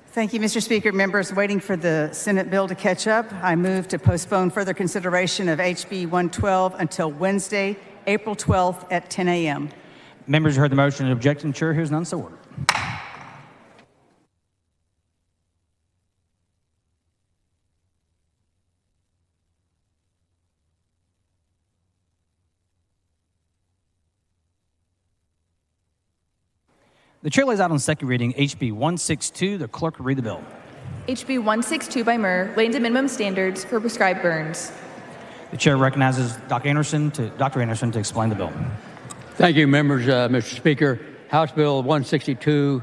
Thank you, Mr. Speaker. Members, waiting for the Senate bill to catch up, I move to postpone further consideration of HB 112 until Wednesday, April 12th at 10 a.m. Members, you heard the motion and objection. Chair hears none, so ordered. The chair lays out on second reading HB 162. The clerk will read the bill. HB 162 by Murr, relating to minimum standards for prescribed burns. The chair recognizes Dr. Anderson to explain the bill. Thank you, members. Mr. Speaker, House Bill 162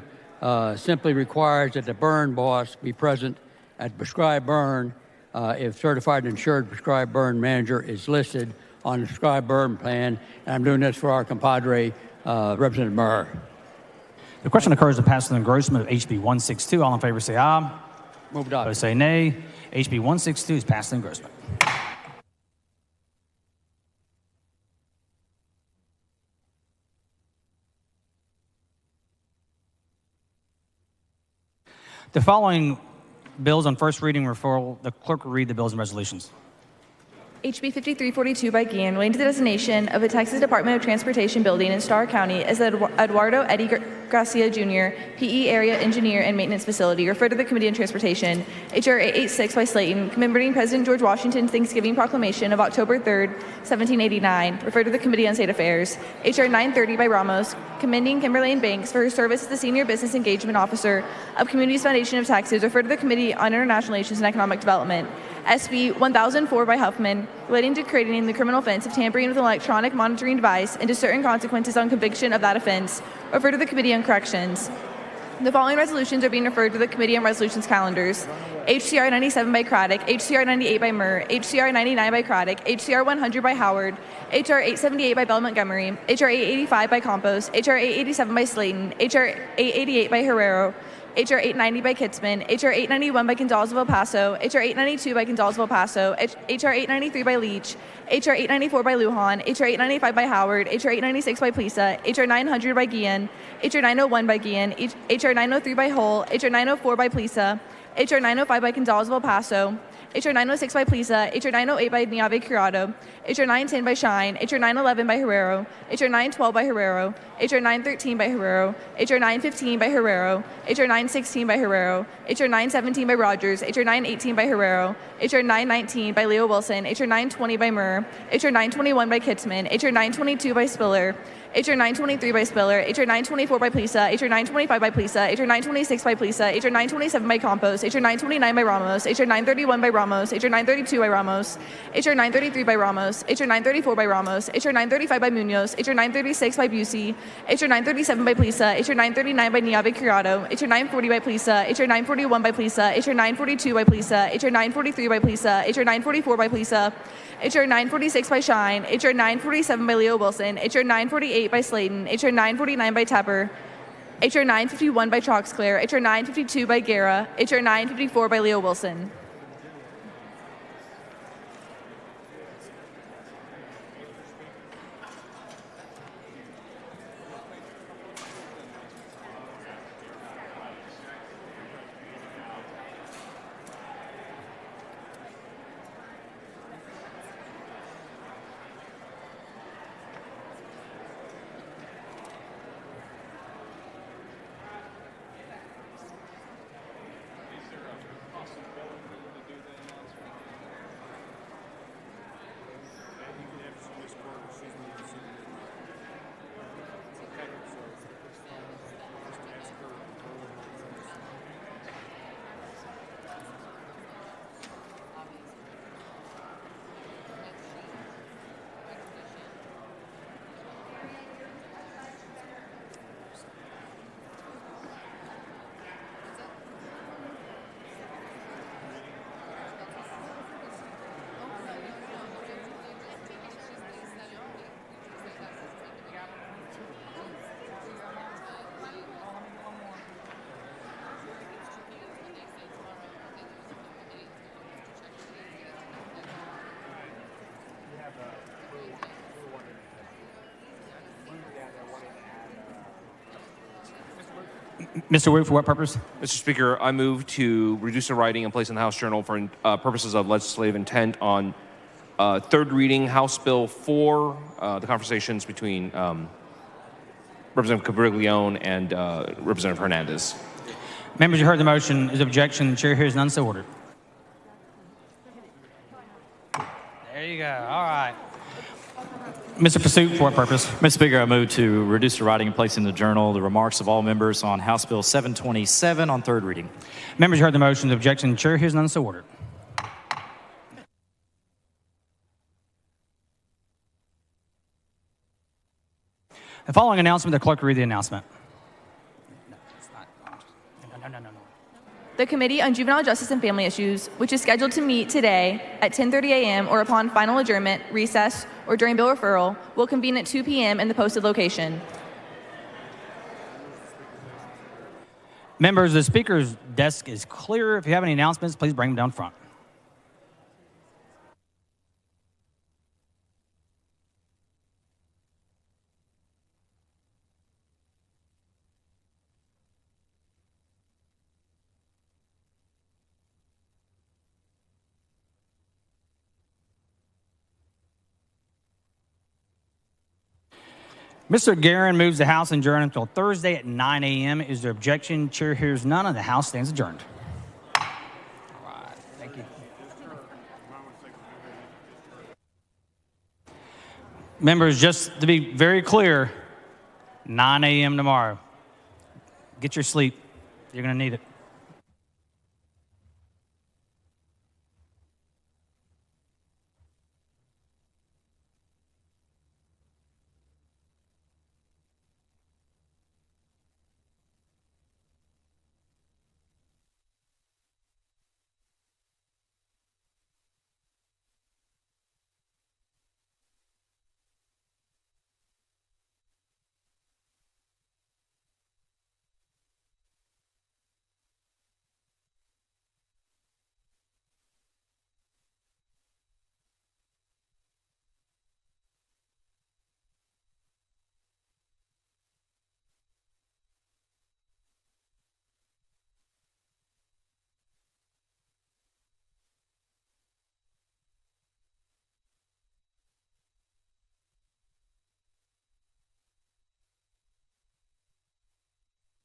simply requires that the burn boss be present at prescribed burn if certified insured prescribed burn manager is listed on the prescribed burn plan. And I'm doing this for our compadre, Representative Murr. The question occurs to pass the engrossment of HB 162. All in favor say aye. Move adopted. Opposed say nay. HB 162 is passed the engrossment. The following bills on first reading referral, the clerk will read the bills and resolutions. HB 5342 by Guillen, relating to the designation of the Texas Department of Transportation building in Starr County as the Eduardo Eddie Garcia Jr. PE Area Engineer and Maintenance Facility, referred to the Committee on Transportation. HR 886 by Slayton, commemorating President George Washington's Thanksgiving Proclamation of October 3rd, 1789, referred to the Committee on State Affairs. HR 930 by Ramos, commending Kimberly Banks for her service as the Senior Business Engagement Officer of Communities Foundation of Texas, referred to the Committee on International Relations and Economic Development. SB 1004 by Huffman, relating to creating the criminal offense of tampering with an electronic monitoring device and to certain consequences on conviction of that offense, referred to the Committee on Corrections. The following resolutions are being referred to the Committee on Resolutions calendars. HCR 97 by Craddock, HCR 98 by Murr, HCR 99 by Craddock, HCR 100 by Howard, HR 878 by Bell Montgomery, HR 885 by Campos, HR 887 by Slayton, HR 888 by Herrero, HR 890 by Kitzman, HR 891 by Gonzalez of El Paso, HR 892 by Gonzalez of El Paso, HR 893 by Leach, HR 894 by Lujan, HR 895 by Howard, HR 896 by Plisa, HR 900 by Guillen, HR 901 by Guillen, HR 903 by Hull, HR 904 by Plisa, HR 905 by Gonzalez of El Paso, HR 906 by Plisa, HR 908 by Niave Curado, HR 910 by Shine, HR 911 by Herrero, HR 912 by Herrero, HR 913 by Herrero, HR 915 by Herrero, HR 916 by Herrero, HR 917 by Rogers, HR 918 by Herrero, HR 919 by Leo Wilson, HR 920 by Murr, HR 921 by Kitzman, HR 922 by Spiller, HR 923 by Spiller, HR 924 by Plisa, HR 925 by Plisa, HR 926 by Plisa, HR 927 by Campos, HR 929 by Ramos, HR 931 by Ramos, HR 932 by Ramos, HR 933 by Ramos, HR 934 by Ramos, HR 935 by Munoz, HR 936 by Busey, HR 937 by Plisa, HR 939 by Niave Curado, HR 940 by Plisa, HR 941 by Plisa, HR 942 by Plisa, HR 943 by Plisa, HR 944 by Plisa, HR 946 by Shine, HR 947 by Leo Wilson, HR 948 by Slayton, HR 949 by Tepper, HR 951 by Troxclair, HR 952 by Guerra, HR 954 by Leo Wilson. Mr. Wood, for what purpose? Mr. Speaker, I move to reduce the writing and place in the House Journal for purposes of legislative intent on third reading House Bill 4, the conversations between Representative Cabriglione and Representative Hernandez. Members, you heard the motion. Is objection? The chair hears none, so ordered. There you go. All right. Mr. Pursuit, for what purpose? Mr. Speaker, I move to reduce the writing and place in the journal the remarks of all members on House Bill 727 on third reading. Members heard the motion. The objection, chair hears none, so ordered. The following announcement, the clerk will read the announcement. The Committee on Juvenile Justice and Family Issues, which is scheduled to meet today at 10:30 a.m. or upon final adjournment, recess, or during bill referral, will convene at 2 p.m. in the posted location. Members, the speaker's desk is clear. If you have any announcements, please bring them down front. Mr. Guerin moves the House adjourned until Thursday at 9 a.m. Is there objection? Chair hears none, and the House stands adjourned. All right, thank you. Members, just to be very clear, 9 a.m. tomorrow. Get your sleep. You're going to need it.